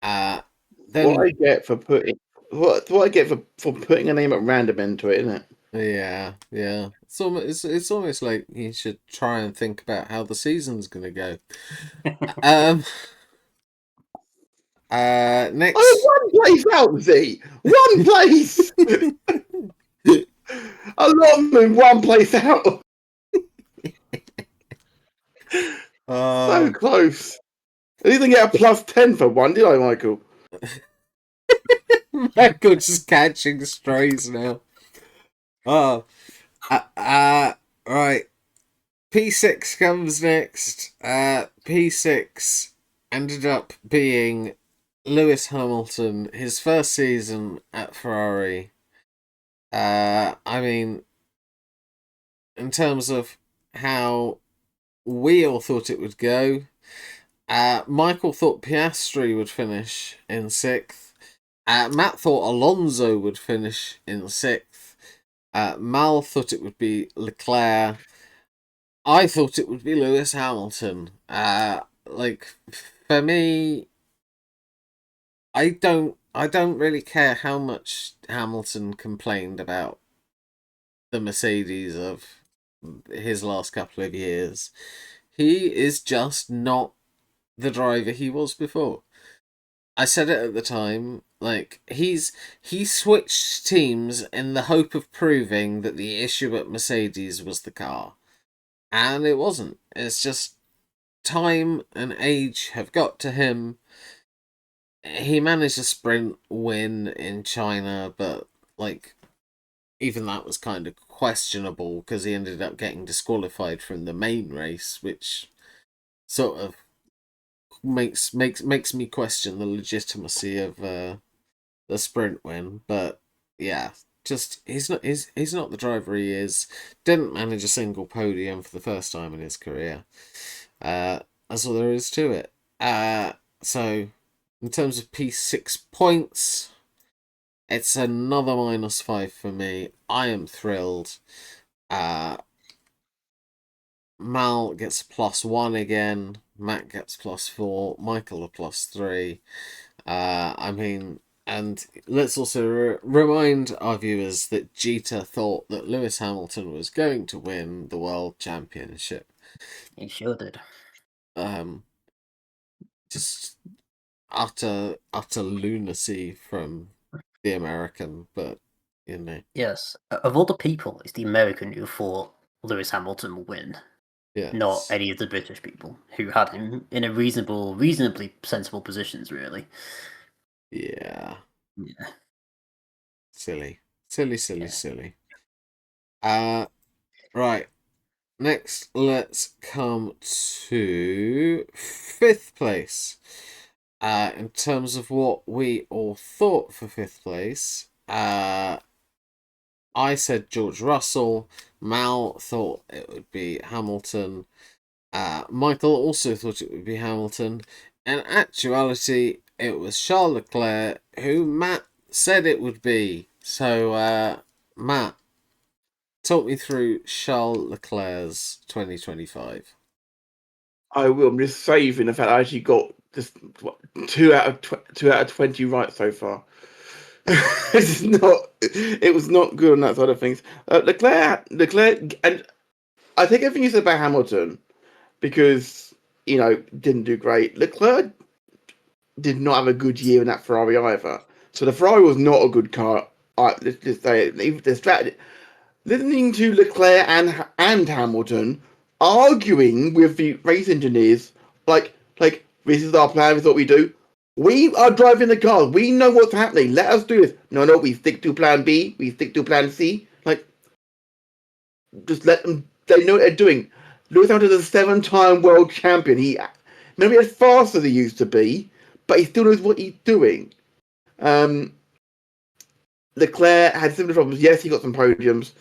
Then What I get for putting a name at random into it, isn't it? yeah. It's almost like you should try and think about how the season's gonna go. Next. Oh, one place out, Z. One place. A lot of them in one place out. So close. I didn't get a +10 for one, did I, Michael? Michael just catching strays now. Right. P6 comes next. P6 ended up being Lewis Hamilton, his first season at Ferrari. I mean, in terms of how we all thought it would go, Michael thought Piastri would finish in 6th. Matt thought Alonso would finish in 6th. Mal thought it would be Leclerc. I thought it would be Lewis Hamilton. For me, I don't really care how much Hamilton complained about the Mercedes of his last couple of years. He is just not the driver he was before. I said it at the time, he switched teams in the hope of proving that the issue at Mercedes was the car. And it wasn't. It's just time and age have got to him. He managed a sprint win in China, but even that was kind of questionable because he ended up getting disqualified from the main race, which sort of makes me question the legitimacy of the sprint win. But yeah, just he's not the driver he is. Didn't manage a single podium for the first time in his career. That's all there is to it. So in terms of P6 points, it's another -5 for me. I am thrilled. Mal gets a +1 again. Matt gets +4. Michael a +3. And let's also remind our viewers that Jeter thought that Lewis Hamilton was going to win the World Championship. He sure did. Just utter lunacy from the American, but Yes, of all the people, it's the American who thought Lewis Hamilton would win. Yes. Not any of the British people who had him in a reasonably sensible positions, really. Yeah. Yeah. Silly. Right. Next, let's come to 5th place. In terms of what we all thought for 5th place, I said George Russell. Mal thought it would be Hamilton. Michael also thought it would be Hamilton. In actuality, it was Charles Leclerc, who Matt said it would be. So, Matt, talk me through Charles Leclerc's 2025. I will. I'm just saving the fact I actually got just 2 out of 20 right so far. It was not good on that side of things. Leclerc, and I take everything you said about Hamilton because didn't do great. Leclerc did not have a good year in that Ferrari either. So the Ferrari was not a good car. Let's say it. The strategy. Listening to Leclerc and Hamilton arguing with the race engineers, like this is our plan, this is what we do. We are driving the car. We know what's happening. Let us do this. No, we stick to plan B. We stick to plan C. Just let them. They know what they're doing. Lewis Hamilton is a 7-time world champion. He maybe as fast as he used to be, but he still knows what he's doing. Leclerc had similar problems. Yes, he got some podiums.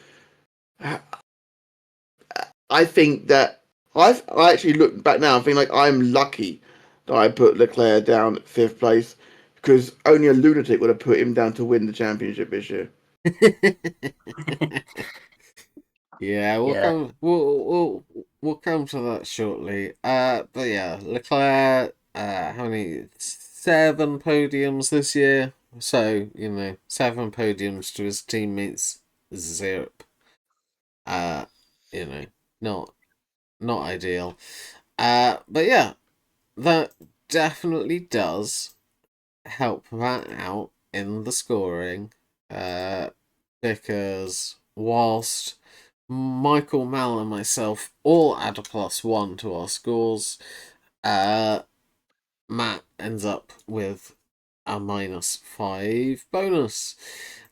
I think that I actually look back now and think like I'm lucky that I put Leclerc down at 5th place because only a lunatic would have put him down to win the championship this year. Yeah, we'll come to that shortly. But yeah, Leclerc, how many? 7 podiums this year. So 7 podiums to his teammates 0. Not ideal. But yeah, that definitely does help Matt out in the scoring. Because whilst Michael, Mal, and myself all add a +1 to our scores, Matt ends up with a -5 bonus.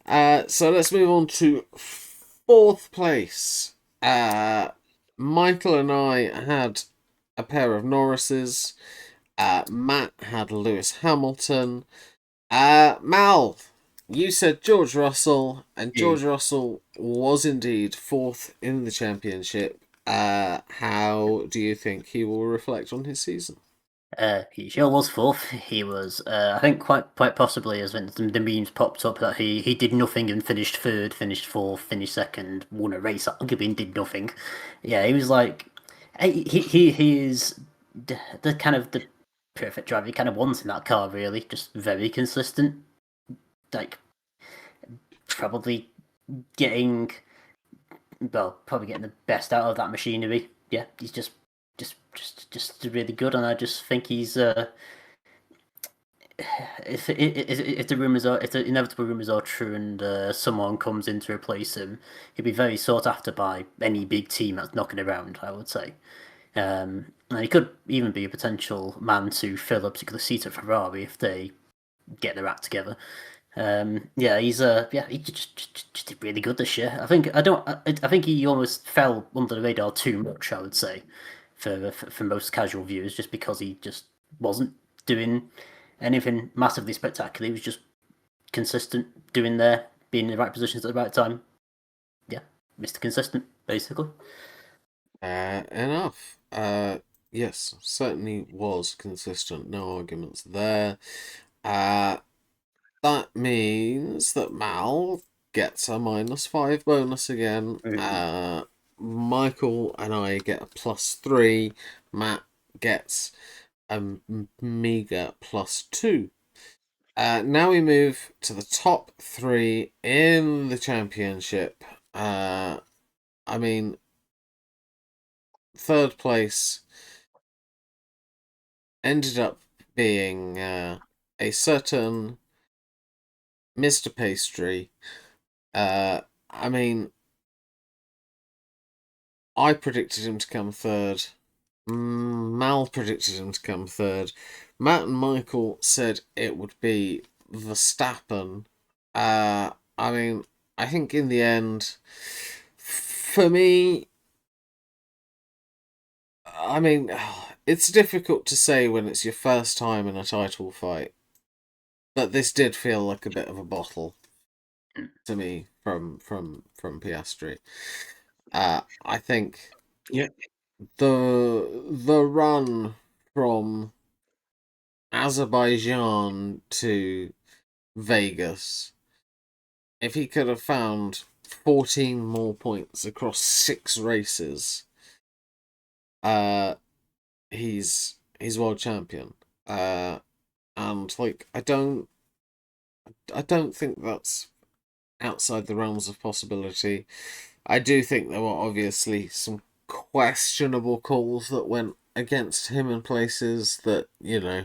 So let's move on to 4th place. Michael and I had a pair of Norrises. Matt had Lewis Hamilton. Mal, you said George Russell, and George Russell was indeed 4th in the championship. How do you think he will reflect on his season? He sure was 4th. He was, I think, quite possibly, as when the memes popped up, that he did nothing and finished 3rd, finished 4th, finished 2nd, won a race, arguably and did nothing. Yeah, he was like, he is the kind of the perfect driver he kind of wants in that car, really. Just very consistent. Like, probably getting the best out of that machinery. Yeah, he's just really good, and I just think he's if the inevitable rumors are true and someone comes in to replace him, he'll be very sought after by any big team that's knocking around, I would say. And he could even be a potential man to fill a particular seat at Ferrari if they get their act together. He's he just did really good this year. I think he almost fell under the radar too much, I would say, for most casual viewers, just because he just wasn't doing anything massively spectacular. He was just consistent, being in the right positions at the right time. Yeah, Mr. Consistent, basically. Enough. Yes, certainly was consistent. No arguments there. That means that Mal gets a -5 bonus again. Michael and I get a +3. Matt gets a meager +2. Now we move to the top 3 in the championship. I mean, 3rd place ended up being a certain Mr. Pastry. I mean, I predicted him to come 3rd. Mal predicted him to come 3rd. Matt and Michael said it would be Verstappen. I mean, I think in the end, for me, I mean, it's difficult to say when it's your first time in a title fight, but this did feel like a bit of a bottle to me from Piastri. I think Yeah. the run from Azerbaijan to Vegas, if he could have found 14 more points across 6 races, he's world champion. And like I don't think that's outside the realms of possibility. I do think there were obviously some questionable calls that went against him in places that, you know,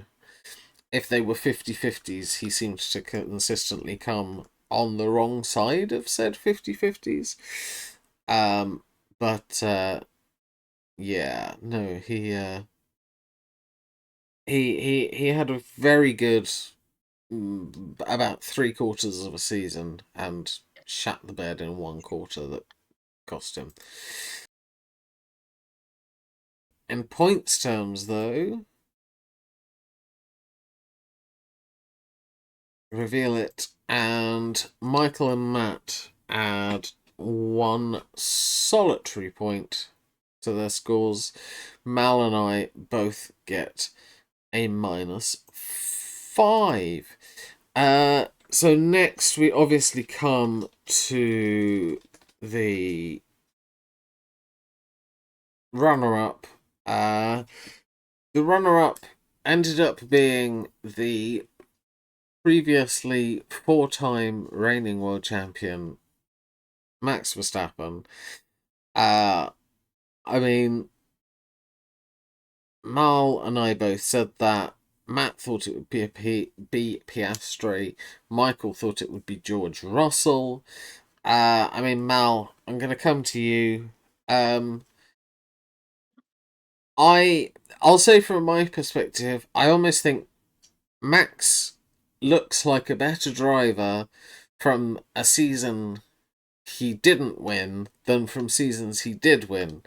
if they were 50-50s, he seemed to consistently come on the wrong side of said 50-50s. But yeah, no, he had a very good about 3/4 of a season and shat the bed in 1/4 that cost him. In points terms, though, reveal it, and Michael and Matt add 1 solitary point to their scores. Mal and I both get a -5. So next we obviously come to the runner-up. The runner-up ended up being the previously 4-time reigning world champion Max Verstappen. I mean, Mal and I both said that. Matt thought it would be Piastri. Michael thought it would be George Russell. I mean, Mal, I'm going to come to you. I'll say from my perspective, I almost think Max looks like a better driver from a season he didn't win than from seasons he did win.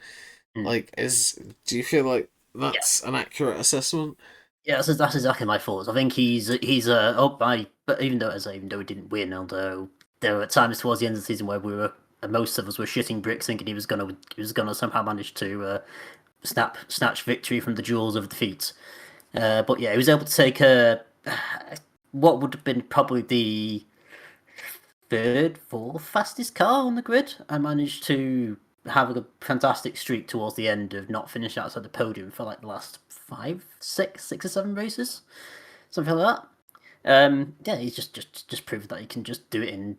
Like, do you feel like that's an accurate assessment? Yeah, that's exactly my thoughts. I think he's but even though he didn't win, although there were times towards the end of the season where most of us were shitting bricks, thinking he was gonna somehow manage to snatch victory from the jaws of defeat. But yeah, he was able to take what would have been probably the fourth fastest car on the grid. I managed to have a fantastic streak towards the end of not finishing outside the podium for like the last 6 or 7 races, something like that. Yeah, he's just proved that he can just do it in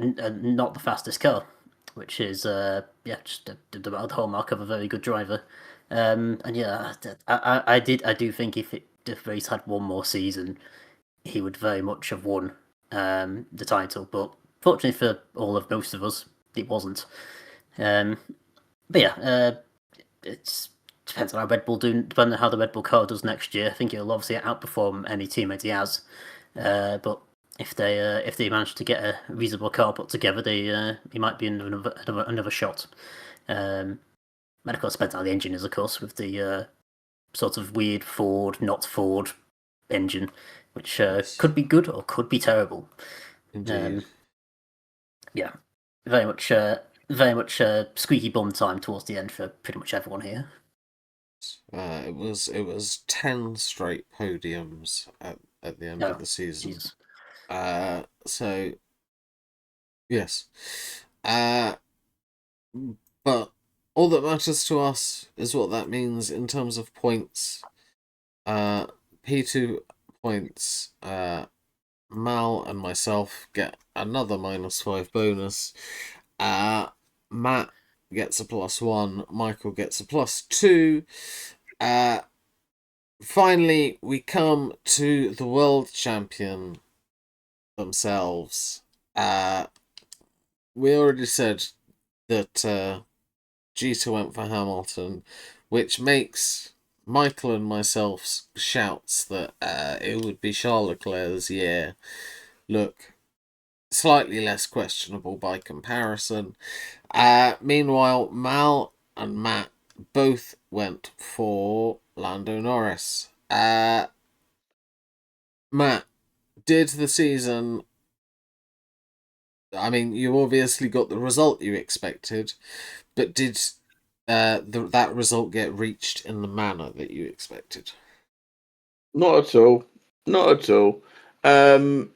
not the fastest car, which is just the hallmark of a very good driver. And yeah, I do think if Race had one more season, he would very much have won the title. But fortunately for most of us, it wasn't. But yeah, it depends on how Red Bull do. Depending on how the Red Bull car does next year, I think it'll obviously outperform any teammate he has. But if they manage to get a reasonable car put together, he might be in another shot. And of course, depends on how the engine is, of course, with the sort of weird not Ford engine, which could be good or could be terrible. Indeed. Yeah, very much squeaky bum time towards the end for pretty much everyone here. It was 10 straight podiums at the end of the season. Jesus. So yes. But all that matters to us is what that means in terms of points. P2 points. Mal and myself get another -5 bonus. Matt gets a +1. Michael gets a +2. Finally, we come to the world champion themselves. We already said that Jeter went for Hamilton, which makes Michael and myself shouts that it would be Charles Leclerc's year. Look, slightly less questionable by comparison. Meanwhile, Mal and Matt both went for Lando Norris. Matt, did the season... I mean, you obviously got the result you expected, but did that result get reached in the manner that you expected? Not at all. Not at all. I'm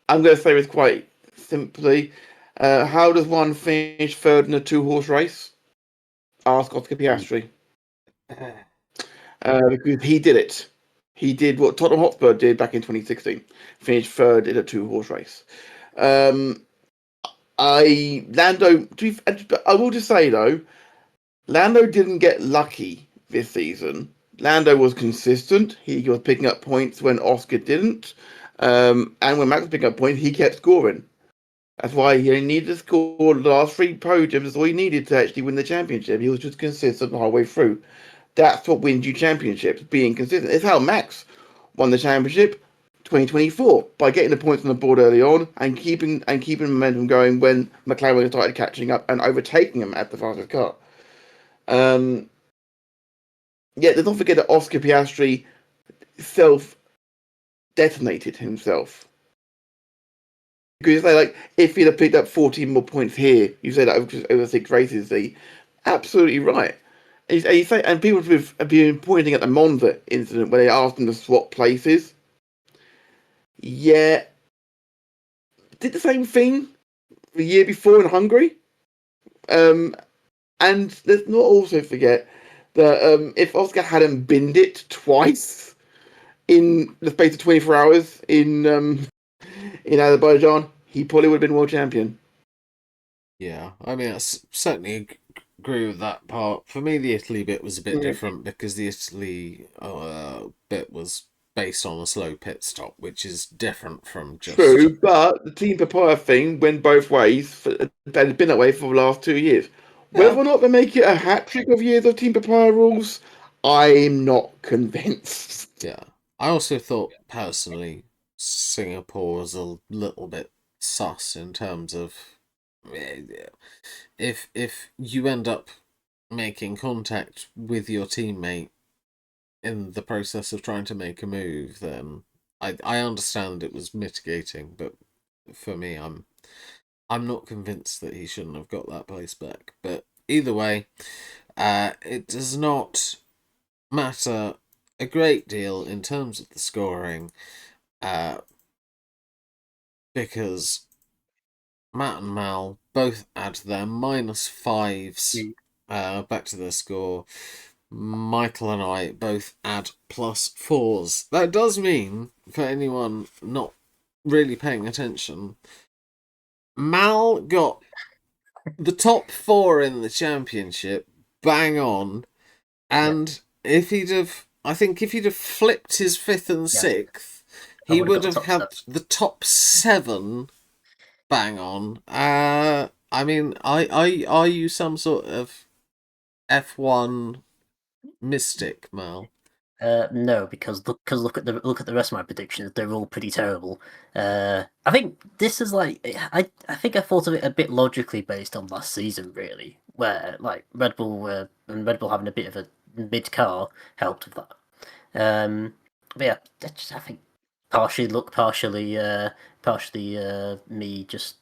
going to say this quite simply. How does one finish third in a two-horse race? Ask Oscar Piastri. Because he did it. He did what Tottenham Hotspur did back in 2016. Finished third in a two-horse race. Lando. I will just say though, Lando didn't get lucky this season. Lando was consistent. He was picking up points when Oscar didn't. And when Max was picking up points, he kept scoring. That's why he only needed to score the last three podiums. That's all he needed to actually win the championship. He was just consistent the whole way through. That's what wins you championships, being consistent. It's how Max won the championship 2024 by getting the points on the board early on and keeping momentum going when McLaren started catching up and overtaking him at the fastest car. Let's not forget that Oscar Piastri self-detonated himself. Because you say, like, if he'd have picked up 14 more points here, you say that over 6 races, absolutely right. And people have been pointing at the Monza incident where they asked him to swap places. Yeah, did the same thing the year before in Hungary. And let's not also forget that if Oscar hadn't binned it twice in the space of 24 hours in Azerbaijan, he probably would have been world champion. Yeah, I mean, I certainly agree with that part. For me, the Italy bit was a bit different because the Italy bit was based on a slow pit stop, which is different from just... True, but the team papaya thing went both ways. They've been that way for the last 2 years. Yeah. Whether or not they make it a hat trick of years of team papaya rules, I'm not convinced. Yeah, I also thought personally Singapore was a little bit sus in terms of if you end up making contact with your teammate in the process of trying to make a move, then I understand it was mitigating, but for me, I'm not convinced that he shouldn't have got that place back. But either way, it does not matter a great deal in terms of the scoring, because Matt and Mal both add their -5s back to their score. Michael and I both add +4s. That does mean, for anyone not really paying attention, Mal got the top 4 in the championship bang on, and if he'd have flipped his 5th and 6th, he would have had the top 7 bang on. I mean, are you some sort of F1 mystic, Mal? No, because look at the rest of my predictions. They're all pretty terrible. I think this is like I think I thought of it a bit logically based on last season, really, where like Red Bull having a bit of a mid car helped with that. But yeah, I think partially luck, partially me just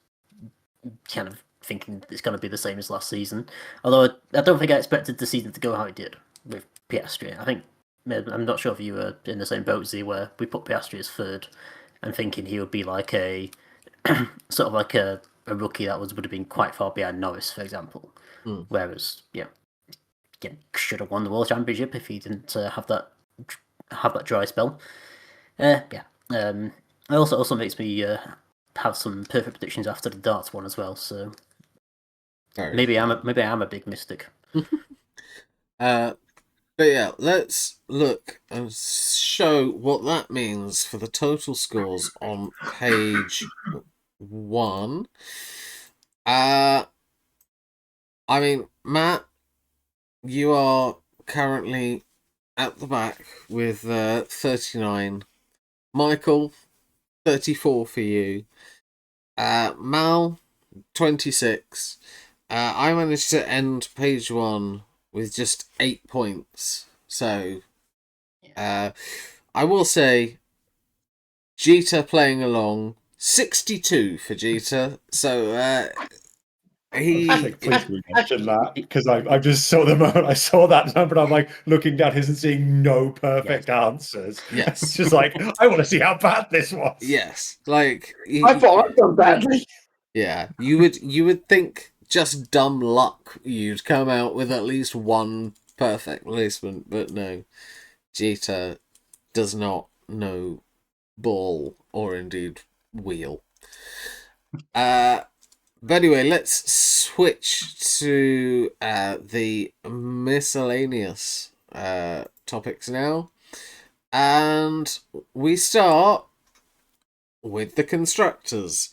kind of thinking it's going to be the same as last season. Although I don't think I expected the season to go how it did with Piastri. I think I'm not sure if you were in the same boat as you, where we put Piastri as 3rd and thinking he would be like a sort of like a rookie that would have been quite far behind Norris, for example. Whereas, should have won the World Championship if he didn't have that dry spell. It also makes me have some perfect predictions after the darts one as well. So maybe I'm a big mystic. But yeah, let's look and show what that means for the total scores on page 1. I mean, Matt, you are currently at the back with 39. Michael, 34 for you. Mal, 26. I managed to end page 1 with just 8 points. So, I will say, Jeter playing along, 62 for Jeter. So, he. Please do mention that, because I just saw the moment I saw that number, and I'm like looking down his and seeing no perfect answers. Yes. It's just like, I want to see how bad this was. Yes, like I thought I'd done badly. yeah, you would think just dumb luck you'd come out with at least one perfect placement, but no, Jeter does not know ball or indeed wheel. But anyway, let's switch to the miscellaneous topics now, and we start with the constructors.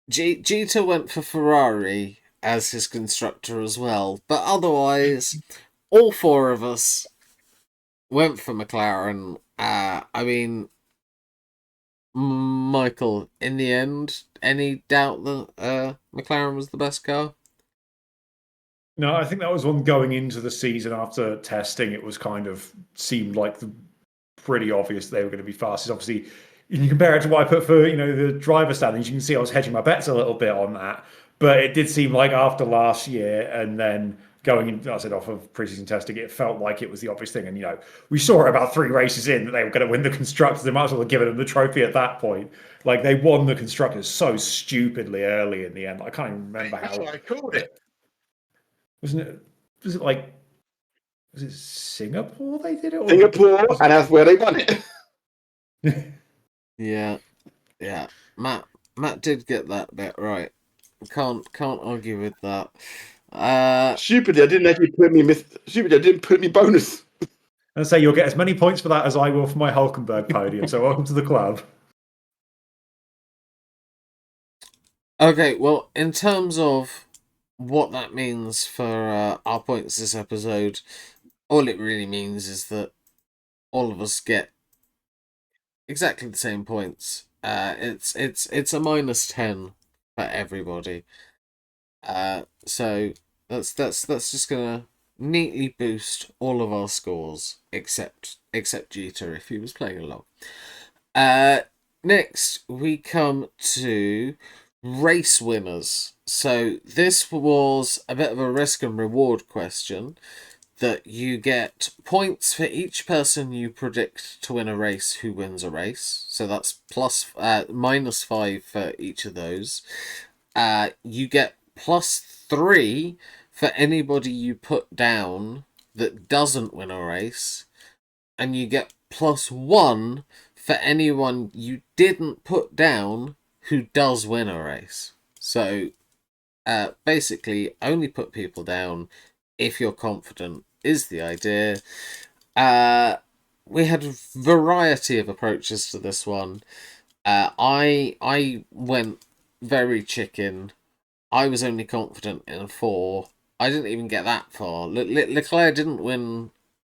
Jeter went for Ferrari as his constructor as well, but otherwise, all 4 of us went for McLaren. I mean, Michael, in the end, any doubt that McLaren was the best car? No, I think that was one going into the season after testing. It was kind of seemed like pretty obvious they were going to be fastest. Obviously, you can compare it to what I put for the driver standings. You can see I was hedging my bets a little bit on that, but it did seem like after last year and then going in, I said off of preseason testing, it felt like it was the obvious thing. And we saw it about 3 races in that they were going to win the constructors. They might as well have given them the trophy at that point. Like, they won the constructors so stupidly early in the end. I can't even remember how. I called it. Wasn't it? Was it like? Was it Singapore they did it? Or Singapore, and that's where they won it. Yeah. Matt did get that bit right. Can't argue with that. Stupidly, I didn't actually put me Stupidly, I didn't put me bonus. And say you'll get as many points for that as I will for my Hulkenberg podium. So welcome to the club. Okay, well, in terms of what that means for our points this episode, all it really means is that all of us get exactly the same points. It's a -10 for everybody. So that's just gonna neatly boost all of our scores except Jeter if he was playing along. Next we come to race winners. So this was a bit of a risk and reward question, that you get points for each person you predict to win a race who wins a race. So that's -5 for each of those. You get +3 for anybody you put down that doesn't win a race, and you get +1 for anyone you didn't put down who does win a race. So basically, only put people down if you're confident is the idea. We had a variety of approaches to this one. I went very chicken. I was only confident in 4. I didn't even get that far. Leclerc didn't win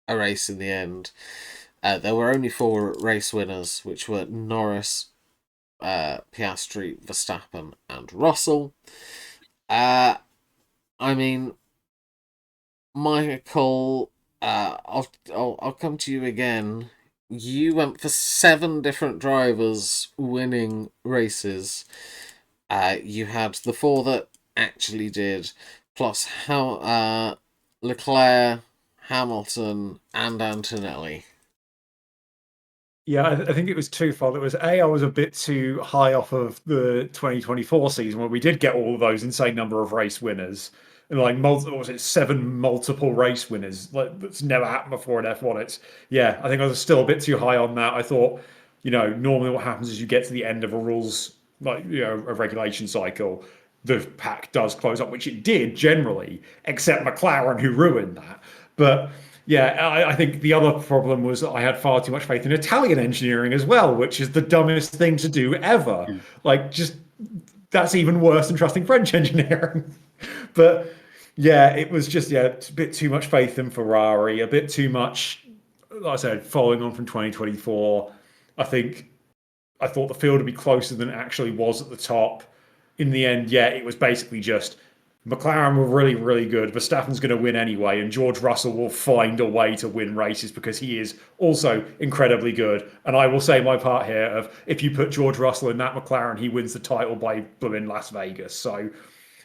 a race in the end. There were only 4 race winners, which were Norris, Piastri, Verstappen, and Russell. I mean, Michael, I'll come to you again. You went for 7 different drivers winning races. You had the 4 that actually did, plus Leclerc, Hamilton, and Antonelli. Yeah, I think it was twofold. It was I was a bit too high off of the 2024 season where we did get all of those insane number of race winners. And like multiple, was it 7 multiple race winners? Like, that's never happened before in F1. I think I was still a bit too high on that. I thought, normally what happens is you get to the end of a rules, like, a regulation cycle, the pack does close up, which it did generally, except McLaren, who ruined that. But yeah, I think the other problem was that I had far too much faith in Italian engineering as well, which is the dumbest thing to do ever. Like, just that's even worse than trusting French engineering. But yeah, it was just a bit too much faith in Ferrari, a bit too much, like I said, following on from 2024. I think I thought the field would be closer than it actually was at the top. In the end, yeah, it was basically just McLaren were really, really good. Verstappen's going to win anyway, and George Russell will find a way to win races because he is also incredibly good. And I will say my part here of if you put George Russell in that McLaren, he wins the title by blooming Las Vegas. So,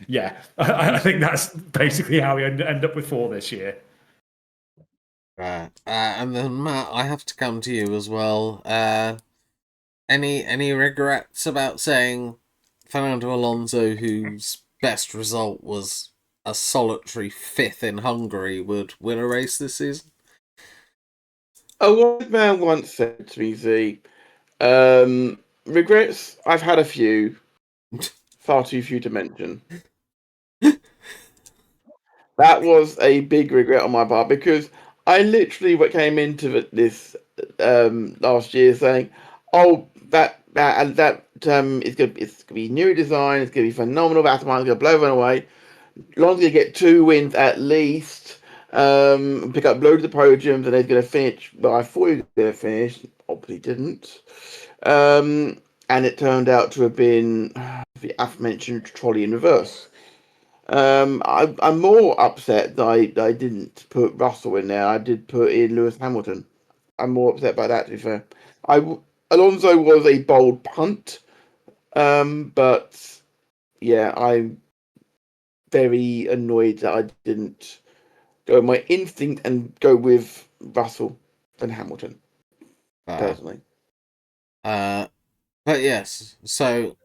yeah, I think that's basically how we end up with 4 this year. Right. And then Matt, I have to come to you as well. Any regrets about saying Fernando Alonso, whose best result was a solitary 5th in Hungary, would win a race this season? A wise man once said to me, Z, regrets, I've had a few, far too few to mention. That was a big regret on my part because I literally came into this last year saying, "Oh, that it's gonna be new design. It's gonna be phenomenal. That's gonna blow everyone away. Lon's gonna get 2 wins at least. Pick up loads of podiums, and they're gonna finish. Well, I thought he was gonna finish. Obviously, didn't. And it turned out to have been the aforementioned trolley in reverse." I'm more upset that I didn't put Russell in there. I did put in Lewis Hamilton. I'm more upset by that, to be fair. Alonso was a bold punt, but yeah, I'm very annoyed that I didn't go with my instinct and go with Russell and Hamilton, personally. But yes, so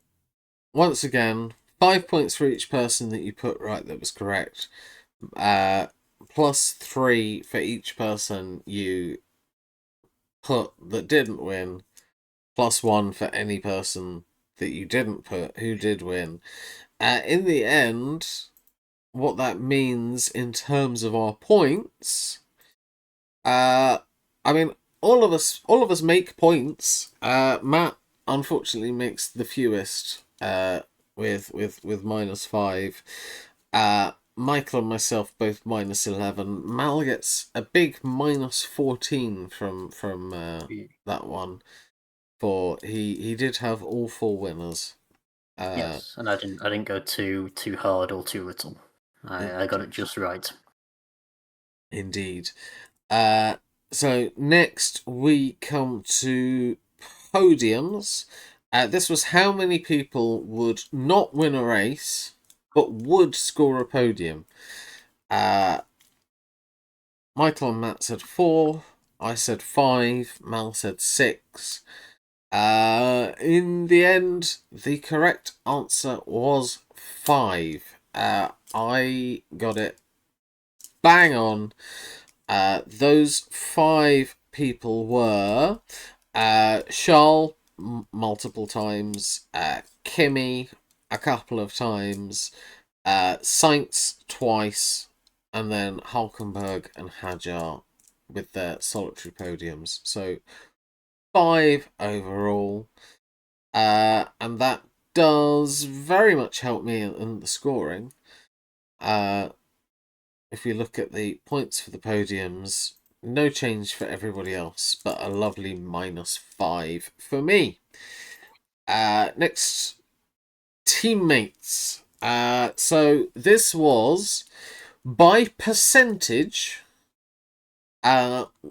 once again, 5 points for each person that you put right that was correct. Plus 3 for each person you put that didn't win. Plus 1 for any person that you didn't put who did win. In the end, what that means in terms of our points, I mean, all of us make points. Matt unfortunately makes the fewest. With -5. Michael and myself both -11. Mal gets a big -14 from that one. For he did have all 4 winners. Yes, and I didn't go too hard or too little. I got it just right. Indeed. So next we come to podiums. This was how many people would not win a race, but would score a podium. Michael and Matt said 4. I said 5. Mal said 6. In the end, the correct answer was 5. I got it bang on. Those 5 people were Charles multiple times, Kimi a couple of times, Sainz twice, and then Hulkenberg and Hadjar with their solitary podiums. So 5 overall, and that does very much help me in the scoring. If we look at the points for the podiums, no change for everybody else, but a lovely -5 for me. Next, teammates. So this was by percentage.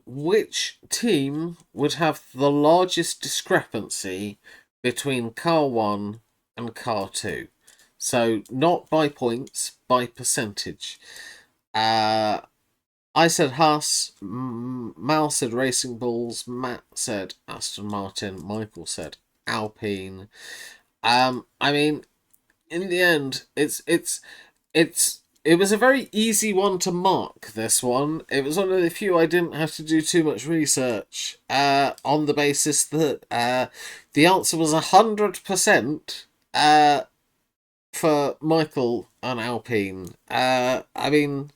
Which team would have the largest discrepancy between car 1 and car 2? So not by points, by percentage. I said Haas, Mal said Racing Bulls, Matt said Aston Martin, Michael said Alpine. I mean, in the end, it was a very easy one to mark, this one. It was one of the few I didn't have to do too much research on the basis that the answer was 100% for Michael and Alpine. I mean,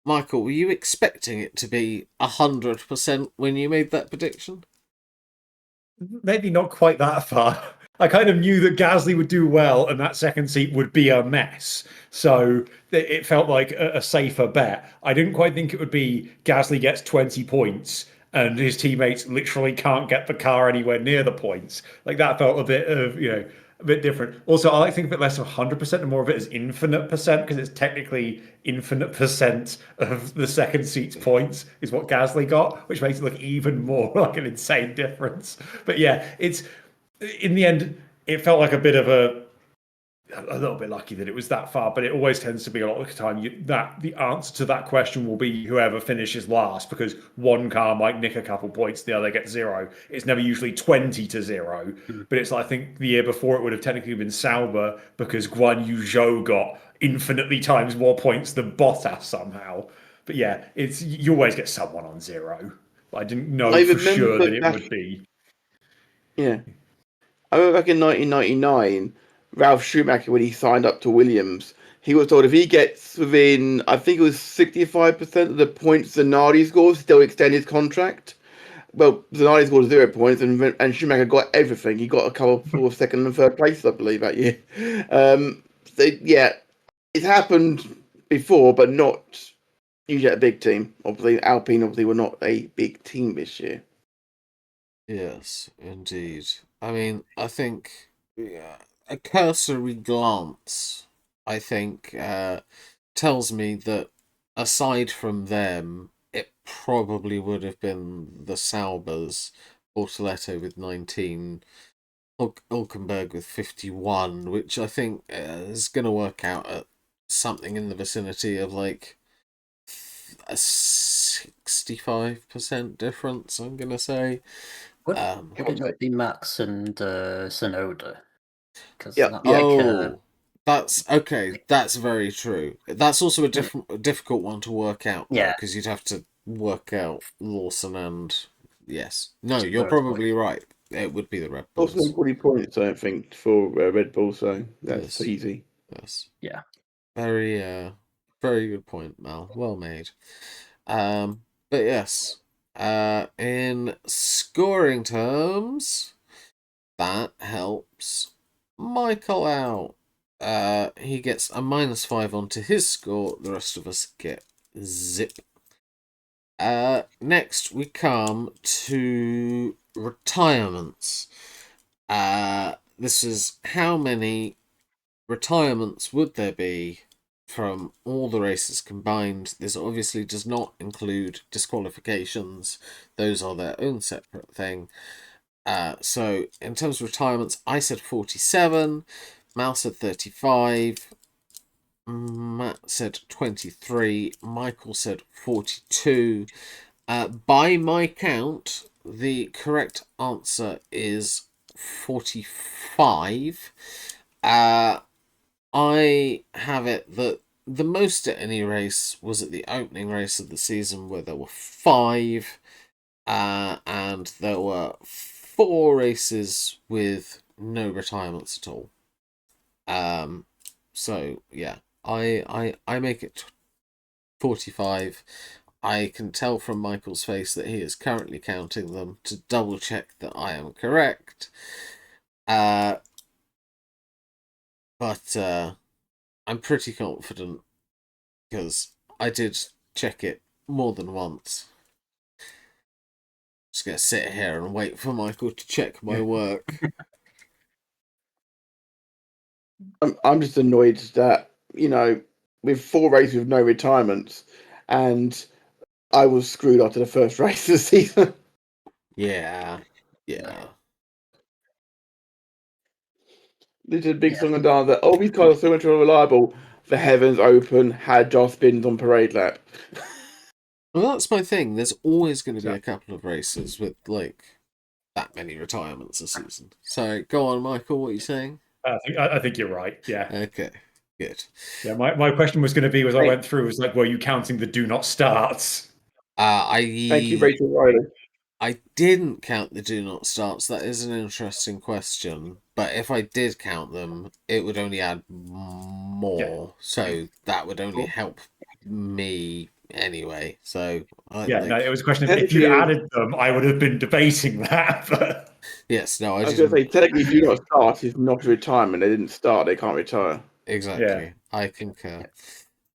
Michael, were you expecting it to be 100% when you made that prediction? Maybe not quite that far. I kind of knew that Gasly would do well and that second seat would be a mess. So it felt like a safer bet. I didn't quite think it would be Gasly gets 20 points and his teammates literally can't get the car anywhere near the points. Like that felt a bit of, a bit different. Also, I like to think of it less of 100% and more of it as infinite percent because it's technically infinite percent of the second seat's points is what Gasly got, which makes it look even more like an insane difference. But yeah, it's in the end, it felt like a bit of a little bit lucky that it was that far, but it always tends to be a lot of the time that the answer to that question will be whoever finishes last because one car might nick a couple points, the other gets 0. It's never usually 20-0, but it's like, I think the year before it would have technically been Sauber because Guan Yu Zhou got infinitely times more points than Bottas somehow. But yeah, it's you always get someone on 0. But I didn't know I for sure remember that it back, would be. yeah, I remember back in 1999, Ralph Schumacher, when he signed up to Williams, he was told if he gets within, I think it was 65% of the points Zanardi scores, they'll extend his contract. Well, Zanardi scored 0 points, and Schumacher got everything. He got a couple for second and third place, I believe, that year. So, yeah, it's happened before, but not usually at a big team. Obviously, Alpine obviously were not a big team this year. Yes, indeed. I mean, I think a cursory glance, I think, tells me that aside from them, it probably would have been the Saubers, Bortoletto with 19, Hulkenberg with 51, which I think is going to work out at something in the vicinity of like a 65% difference, I'm going to say. Would it not be Max and Sonoda? Because Yeah. That's okay. That's very true. That's also a difficult one to work out, though, Yeah. because you'd have to work out Lawson and yes. No, you're probably right. It would be the Red Bulls. Also, 40 points, I don't think, for Red Bull, so that's Yes. easy. Yes. Yeah. Very, very good point, Mal. Well made. But yes, in scoring terms, that helps Michael out. He gets a -5 onto his score. The rest of us get zip. Next we come to retirements. This is how many retirements would there be from all the races combined. This obviously does not include disqualifications. Those are their own separate thing. So in terms of retirements, I said 47, Mal said 35, Matt said 23, Michael said 42. By my count, the correct answer is 45. I have it that the most at any race was at the opening race of the season where there were 5, and there were 4 races with no retirements at all. So yeah, I make it 45. I can tell from Michael's face that he is currently counting them to double check that I am correct. But I'm pretty confident because I did check it more than once. Just gonna sit here and wait for Michael to check my work. I'm just annoyed that, with 4 races with no retirements, and I was screwed after the first race of the season. Yeah. This is a big song and dance that, these cars are so much more reliable. The heavens open, had just spins on parade lap. Well, that's my thing. There's always going to be a couple of races with like that many retirements a season. So go on, Michael. What are you saying? I think you're right. Yeah. Okay. Good. Yeah. My question was going to be, as I went through, was like, were you counting the do not starts? Thank you, Rachel Riley. I didn't count the do not starts. That is an interesting question. But if I did count them, it would only add more. Yeah. So that would only help me anyway. So it was a question of if you added them, I would have been debating that. But yes, no, I was going to say technically, do not start is not a retirement. They didn't start; they can't retire. Exactly, yeah. I concur.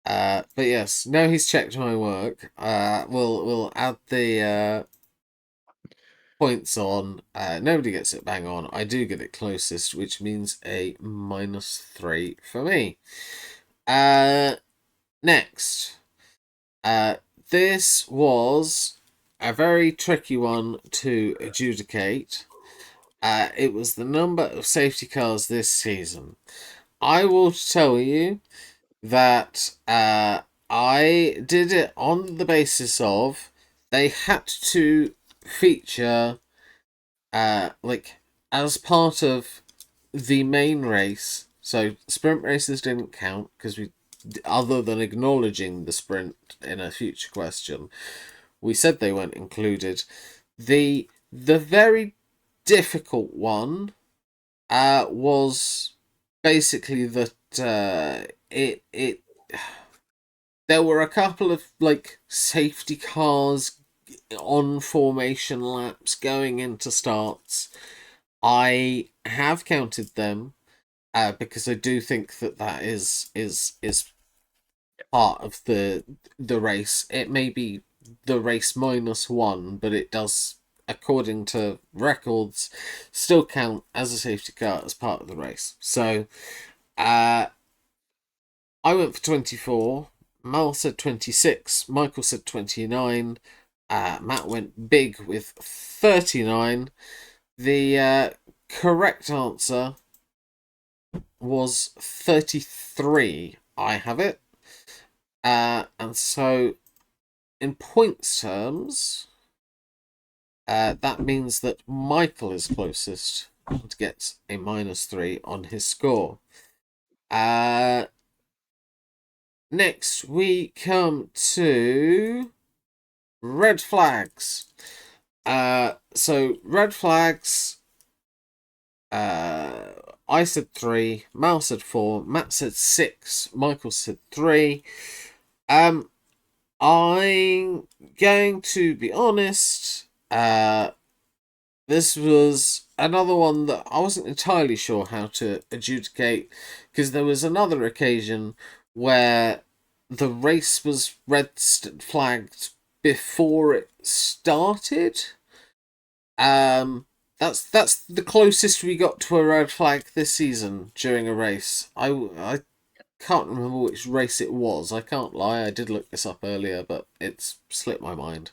But yes, now he's checked my work. We'll add the points on. Nobody gets it bang on. I do get it closest, which means a -3 for me. Next. This was a very tricky one to adjudicate. It was the number of safety cars this season. I will tell you that I did it on the basis of they had to feature like as part of the main race. So sprint races didn't count because we, other than acknowledging the sprint in a future question, we said they weren't included. The very difficult one was basically that it there were a couple of like safety cars on formation laps going into starts. I have counted them because I do think that is part of the race. It may be the race -1, but it does, according to records, still count as a safety car as part of the race. So I went for 24. Mal said 26. Michael said 29. Matt went big with 39. The correct answer was 33. I have it. And so, in points terms, that means that Michael is closest and gets a -3 on his score. Next, we come to red flags. So red flags. I said 3. Mal said 4. Matt said 6. Michael said 3. I'm going to be honest. This was another one that I wasn't entirely sure how to adjudicate, because there was another occasion where the race was red flagged before it started. That's the closest we got to a red flag this season during a race. I can't remember which race it was. I can't lie. I did look this up earlier, but it's slipped my mind.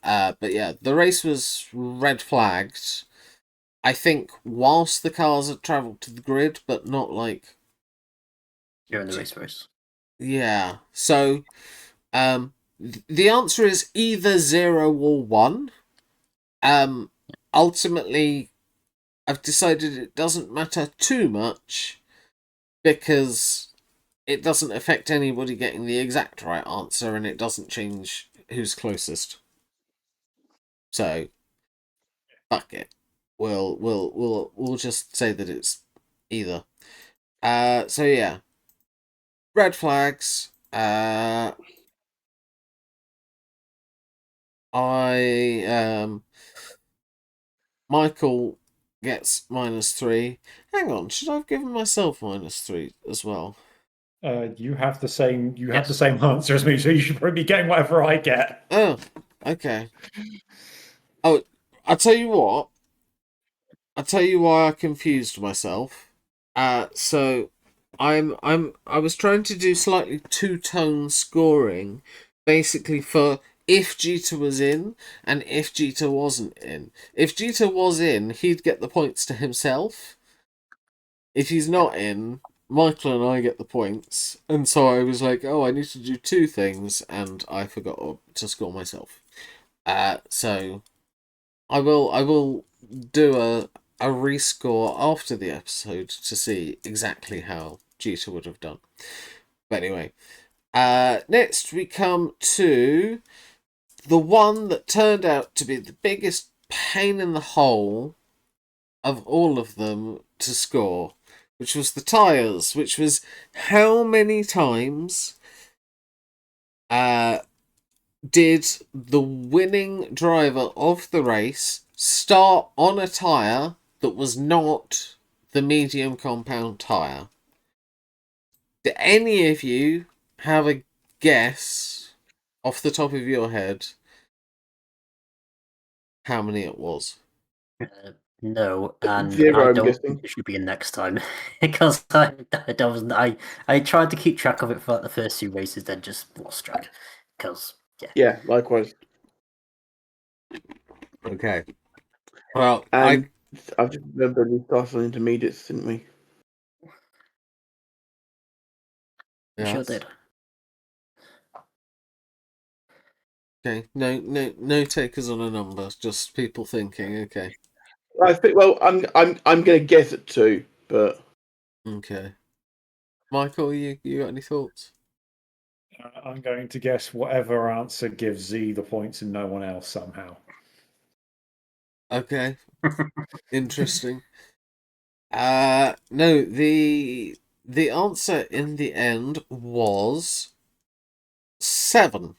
But yeah, the race was red flagged. I think whilst the cars had travelled to the grid, but not like During the race. Yeah. So, the answer is either 0 or 1. Ultimately, I've decided it doesn't matter too much because it doesn't affect anybody getting the exact right answer, and it doesn't change who's closest. So, fuck it. We'll just say that it's either. So yeah. Red flags. Michael gets -3. Hang on, should I have given myself -3 as well? You have the same. You have Yes. the same answer as me, so you should probably be getting whatever I get. Oh, okay. Oh, I'll tell you what. I'll tell you why I confused myself. So I was trying to do slightly two-tone scoring, basically for if Jeter was in and if Jeter wasn't in. If Jeter was in, he'd get the points to himself. If he's not in, Michael and I get the points. And so I was like, oh, I need to do two things, and I forgot to score myself. So I will do a rescore after the episode to see exactly how Jeter would have done. But anyway, next we come to the one that turned out to be the biggest pain in the hole of all of them to score, which was the tyres, which was how many times did the winning driver of the race start on a tyre that was not the medium compound tyre? Do any of you have a guess off the top of your head how many it was? No, and 0, I I'm don't guessing. think it should be in next time because I tried to keep track of it for like, the first 2 races, then just lost track because Yeah, likewise. Okay. Well, And I've just remembered we started on intermediates, didn't we? I sure yes. did. Okay. No takers on a number. Just people thinking. Okay. I think. Well, I'm going to guess at 2, but Okay. Michael, you got any thoughts? I'm going to guess whatever answer gives Z the points and no one else somehow. Okay. Interesting. No, the answer in the end was 7.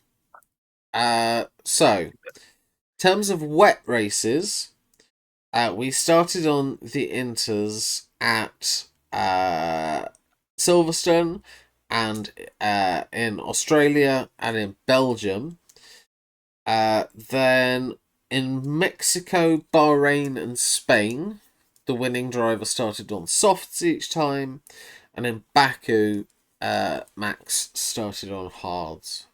So, in terms of wet races, we started on the Inters at Silverstone and in Australia and in Belgium. Then in Mexico, Bahrain, and Spain, the winning driver started on softs each time, and in Baku, Max started on hards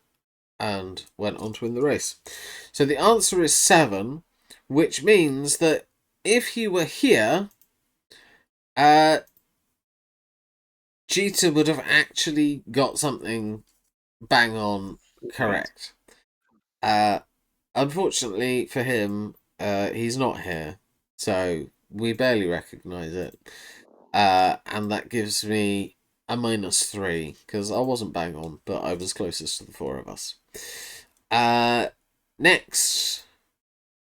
and went on to win the race. So the answer is 7, which means that if you were here, Jeter would have actually got something bang on correct. Unfortunately for him, he's not here, so we barely recognise it. And that gives me a -3, because I wasn't bang on, but I was closest to the 4 of us. Next,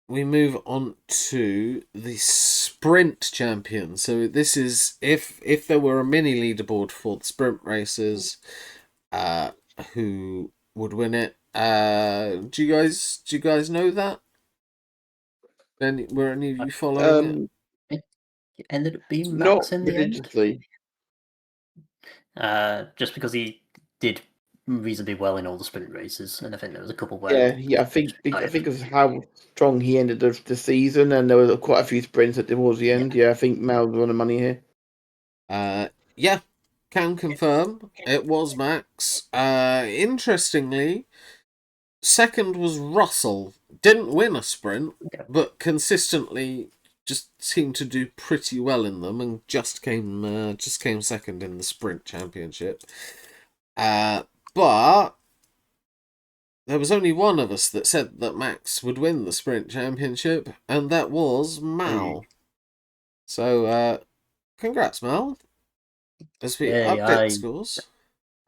we move on to the sprint champion. So this is if there were a mini leaderboard for the sprint races, who would win it? Do you guys know that? Were any of you following it? It ended up being not Max in the end. religiously. Just because he did reasonably well in all the sprint races, and I think there was a couple where Yeah. I think because of how strong he ended the season, and there was quite a few sprints towards the end. Yeah, I think Mal won the money here. Yeah, can confirm it was Max. Interestingly, second was Russell. Didn't win a sprint, but consistently just seemed to do pretty well in them, and just came second in the sprint championship. But there was only one of us that said that Max would win the sprint championship, and that was Mal. So, congrats, Mal. As we update the scores.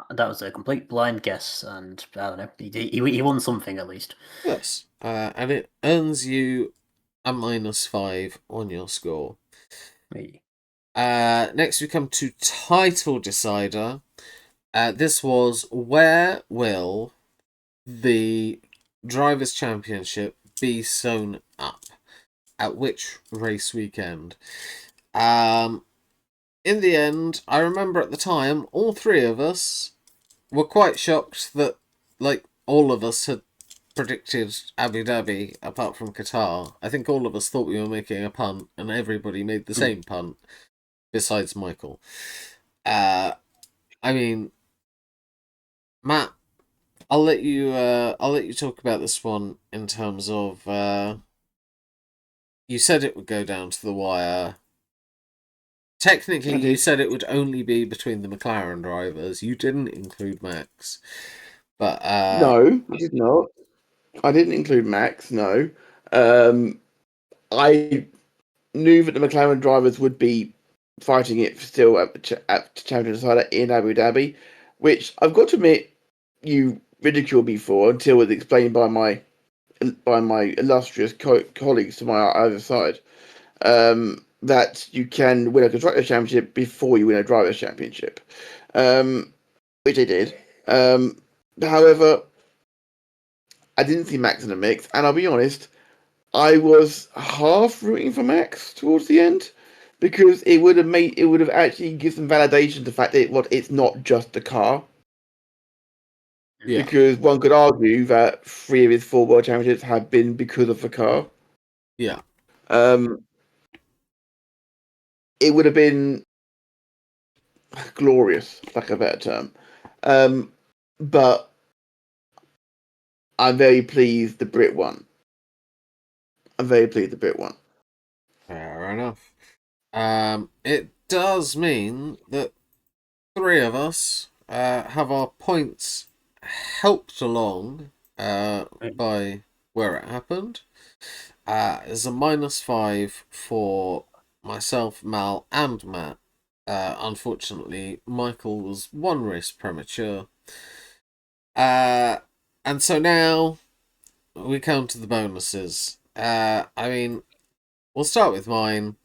That was a complete blind guess, and I don't know. He won something at least. Yes, and it earns you a -5 on your score. Me. Next, we come to title decider. This was where will the Drivers' Championship be sewn up? At which race weekend? In the end, I remember at the time, all 3 of us were quite shocked that, like, all of us had predicted Abu Dhabi, apart from Qatar. I think all of us thought we were making a punt, and everybody made the same punt, besides Michael. I mean, Matt, I'll let you talk about this one in terms of you said it would go down to the wire. Technically, you said it would only be between the McLaren drivers. You didn't include Max, but No, I did not. I didn't include Max. No, I knew that the McLaren drivers would be fighting it still at the Champion Decider in Abu Dhabi, which I've got to admit you ridiculed me for until it was explained by my illustrious colleagues to my other side. That you can win a constructors championship before you win a drivers championship, which I did. However, I didn't see Max in the mix, and I'll be honest, I was half rooting for Max towards the end because it would have actually given some validation to the fact that it's not just the car. yeah. Because one could argue that 3 of his 4 world championships have been because of the car. Yeah. It would have been glorious, like a better term. But I'm very pleased the Brit won. Fair enough. It does mean that three of us have our points helped along by where it happened. There's a -5 for myself, Mal, and Matt. Unfortunately, Michael was one race premature. And so now we come to the bonuses. I mean, we'll start with mine.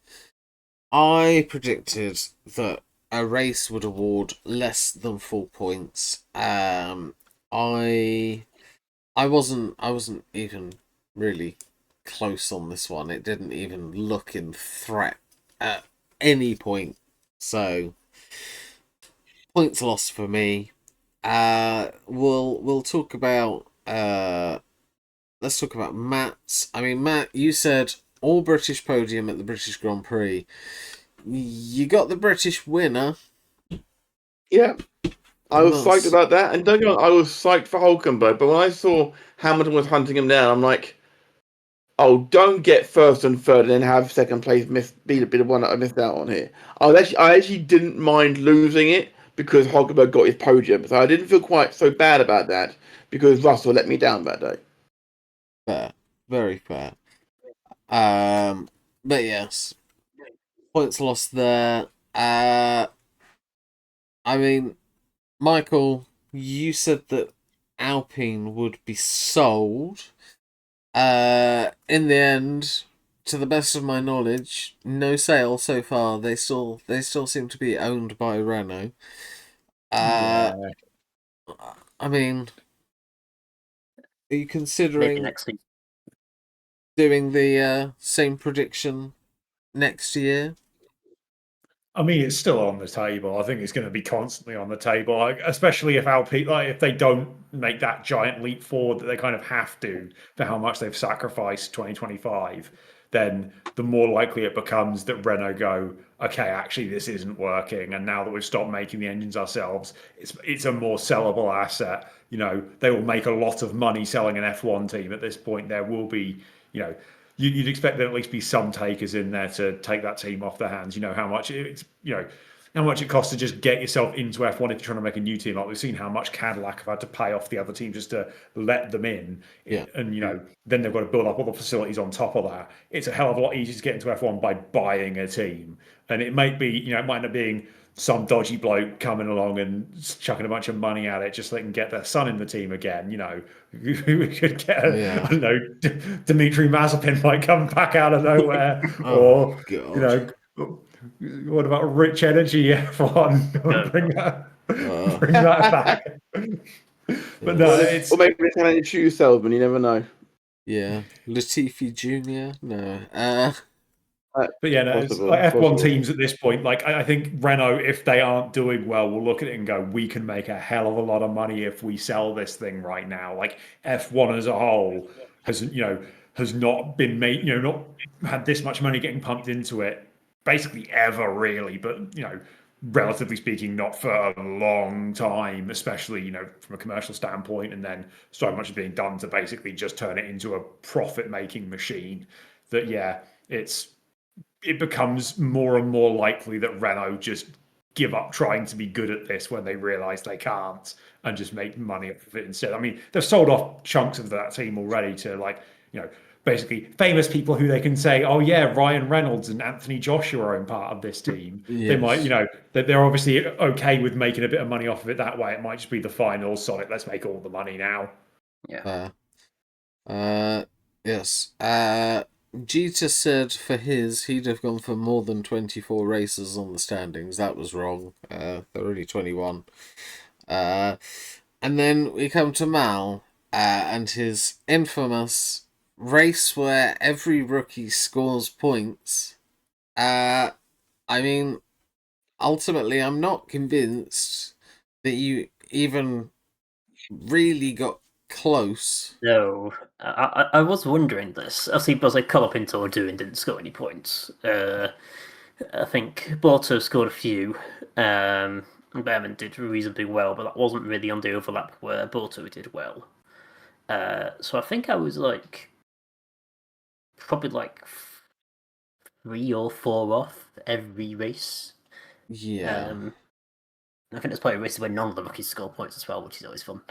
I predicted that a race would award less than 4 points. I wasn't even really close on this one. It didn't even look in threat at any point. So points lost for me. We'll talk about let's talk about Matt's. I mean, Matt, you said all British podium at the British Grand Prix. You got the British winner. Yeah, I was psyched about that, and don't get me wrong, I was psyched for Hulkenberg. But when I saw Hamilton was hunting him down, I'm like, oh, don't get first and third, and then have second place be the one that I missed out on here. I actually didn't mind losing it because Hulkenberg got his podium, so I didn't feel quite so bad about that because Russell let me down that day. Fair, very fair. But yes, points lost there. I mean, Michael, you said that Alpine would be sold. In the end, to the best of my knowledge, no sale so far. They still seem to be owned by Renault. I mean, are you considering doing the same prediction next year? I mean, it's still on the table. I think it's going to be constantly on the table, like, especially if Alpine, like, if they don't make that giant leap forward that they kind of have to for how much they've sacrificed 2025. Then the more likely it becomes that Renault go, okay, actually this isn't working, and now that we've stopped making the engines ourselves, it's a more sellable asset. You know, they will make a lot of money selling an F1 team at this point. There will be, you know, you'd expect there at least be some takers in there to take that team off their hands. You know how much it's, you know, how much it costs to just get yourself into F1 if you're trying to make a new team. Like we've seen how much Cadillac have had to pay off the other team just to let them in. Yeah. And, you know, then they've got to build up all the facilities on top of that. It's a hell of a lot easier to get into F1 by buying a team. And it might be, you know, it might end up being some dodgy bloke coming along and chucking a bunch of money at it just so they can get their son in the team again. You know, we could get, I don't know, Dmitry Mazepin might come back out of nowhere. Or, God. you know, what about Rich Energy F1? Bring that back. But no, it's... Or maybe it's kind of shoe salesman, you never know. Yeah. Latifi Jr.? No. But yeah, no, it's like F1 teams at this point, like I think Renault, if they aren't doing well, will look at it and go, we can make a hell of a lot of money if we sell this thing right now. Like F1 as a whole has not been made, you know, not had this much money getting pumped into it basically ever really, but you know, relatively speaking, not for a long time, especially, you know, from a commercial standpoint, and then so much is being done to basically just turn it into a profit-making machine that, yeah, it becomes more and more likely that Renault just give up trying to be good at this when they realize they can't and just make money off of it instead. I mean, they've sold off chunks of that team already to, like, you know, basically famous people who they can say, oh yeah, Ryan Reynolds and Anthony Joshua are in part of this team. Yes. They might, you know, they're obviously okay with making a bit of money off of it that way. It might just be the final solid, let's make all the money now. Yeah. Yes. Jeter said for his, he'd have gone for more than 24 races on the standings. That was wrong. There were only 21. And then we come to Mal and his infamous race where every rookie scores points. I mean, ultimately, I'm not convinced that you even really got close. No, I was wondering this. I see both like Colapinto or Doing didn't score any points. I think Borto scored a few. Behrman did reasonably well, but that wasn't really on the overlap where Borto did well. So I think I was like probably like 3 or 4 off every race. Yeah. I think there's probably races where none of the rookies score points as well, which is always fun.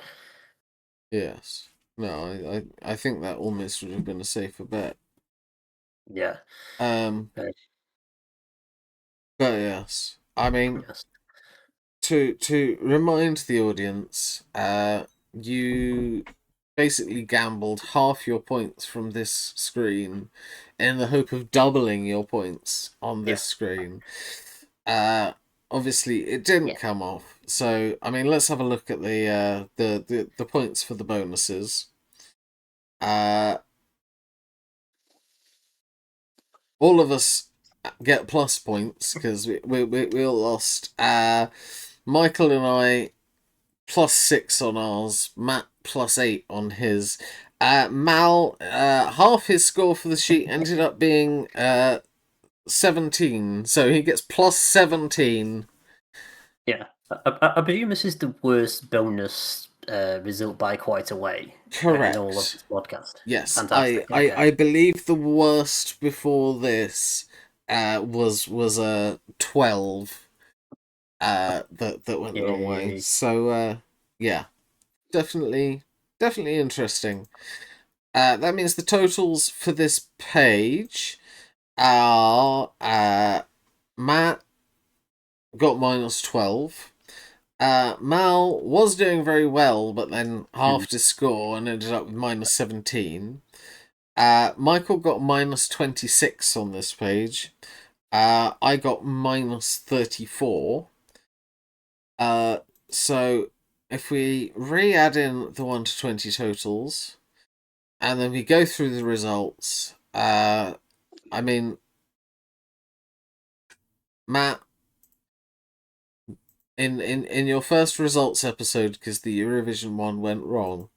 Yes. No, I think that almost would have been a safer bet. Yeah. But yes, I mean, Yes. to remind the audience, you basically gambled half your points from this screen in the hope of doubling your points on this screen. Obviously, it didn't come off. So, I mean, let's have a look at the points for the bonuses. All of us get plus points because we all lost. Michael and I +6 on ours. Matt +8 on his. Mal, half his score for the sheet ended up being 17, so he gets +17. Yeah, I presume this is the worst bonus result by quite a way. Correct. In all of this podcast. Yes, Fantastic. I believe the worst before this was a 12 that went the wrong way. So yeah, definitely interesting. That means the totals for this page are Matt got -12. Mal was doing very well, but then halved his score and ended up with -17. Michael got -26 on this page. I got -34. So if we re-add in the 1 to 20 totals, and then we go through the results, I mean, Matt, in your first results episode, because the Eurovision one went wrong,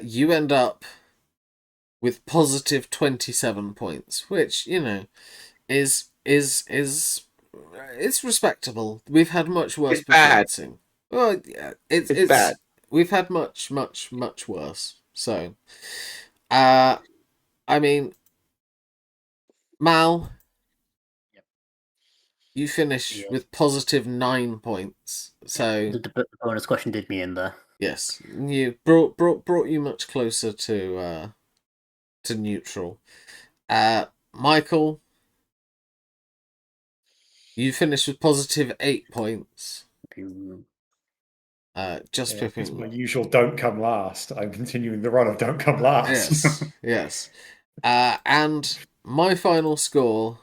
you end up with positive 27 points, which, you know, is it's respectable. We've had much worse performancing. Well, yeah, it's bad. We've had much worse. So, I mean, Mal, you finish with positive 9 points. So the bonus question did me in there. yes, you brought you much closer to neutral. Michael, you finished with positive 8 points. Just pipping. My usual don't come last. I'm continuing the run of don't come last. Yes. And my final score,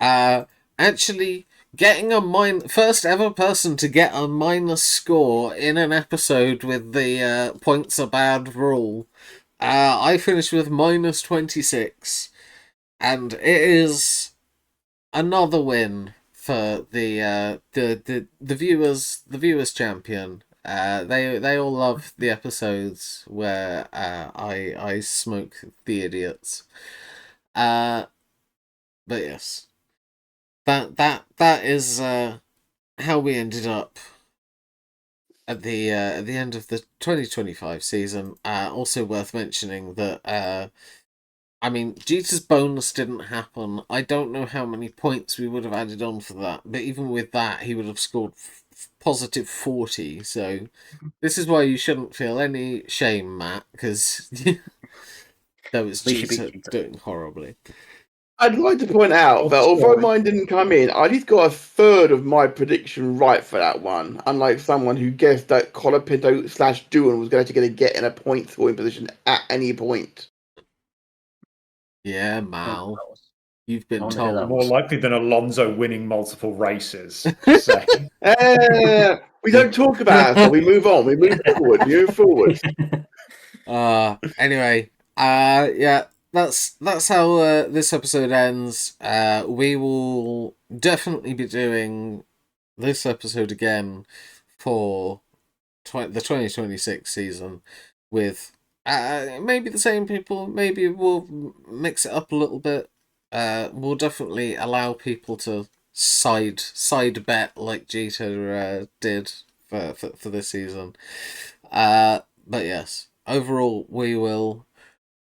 actually getting a first ever person to get a minus score in an episode with the points are bad rule. I finished with -26, and it is another win for the viewers champion. They all love the episodes where I smoke the idiots. But yes, that is how we ended up at the end of the 2025 season. Also worth mentioning that I mean, Jeter's bonus didn't happen. I don't know how many points we would have added on for that, but even with that, he would have scored positive 40. So this is why you shouldn't feel any shame, Matt, because that was Jeter doing horribly. I'd like to point out that although mine didn't come in, I just got a third of my prediction right for that one. Unlike someone who guessed that Colapinto / Doohan was going to get in a point scoring position at any point. Yeah, Mal. You've been told. More likely than Alonso winning multiple races. Just saying. We don't talk about that, so we move on. We move forward. Anyway, yeah, that's how this episode ends. We will definitely be doing this episode again for the 2026 season. with maybe the same people. Maybe we'll mix it up a little bit. We'll definitely allow people to side bet like Jeter did for this season. But yes, overall we will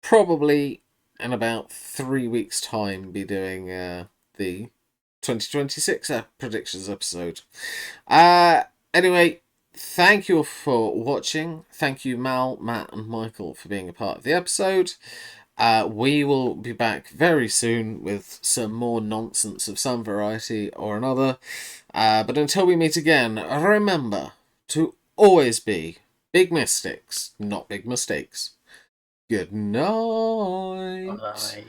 probably in about 3 weeks' time be doing the 2026 predictions episode. Anyway, thank you all for watching. Thank you, Mal, Matt, and Michael for being a part of the episode. We will be back very soon with some more nonsense of some variety or another. But until we meet again, remember to always be big mystics, not big mistakes. Good night. Bye.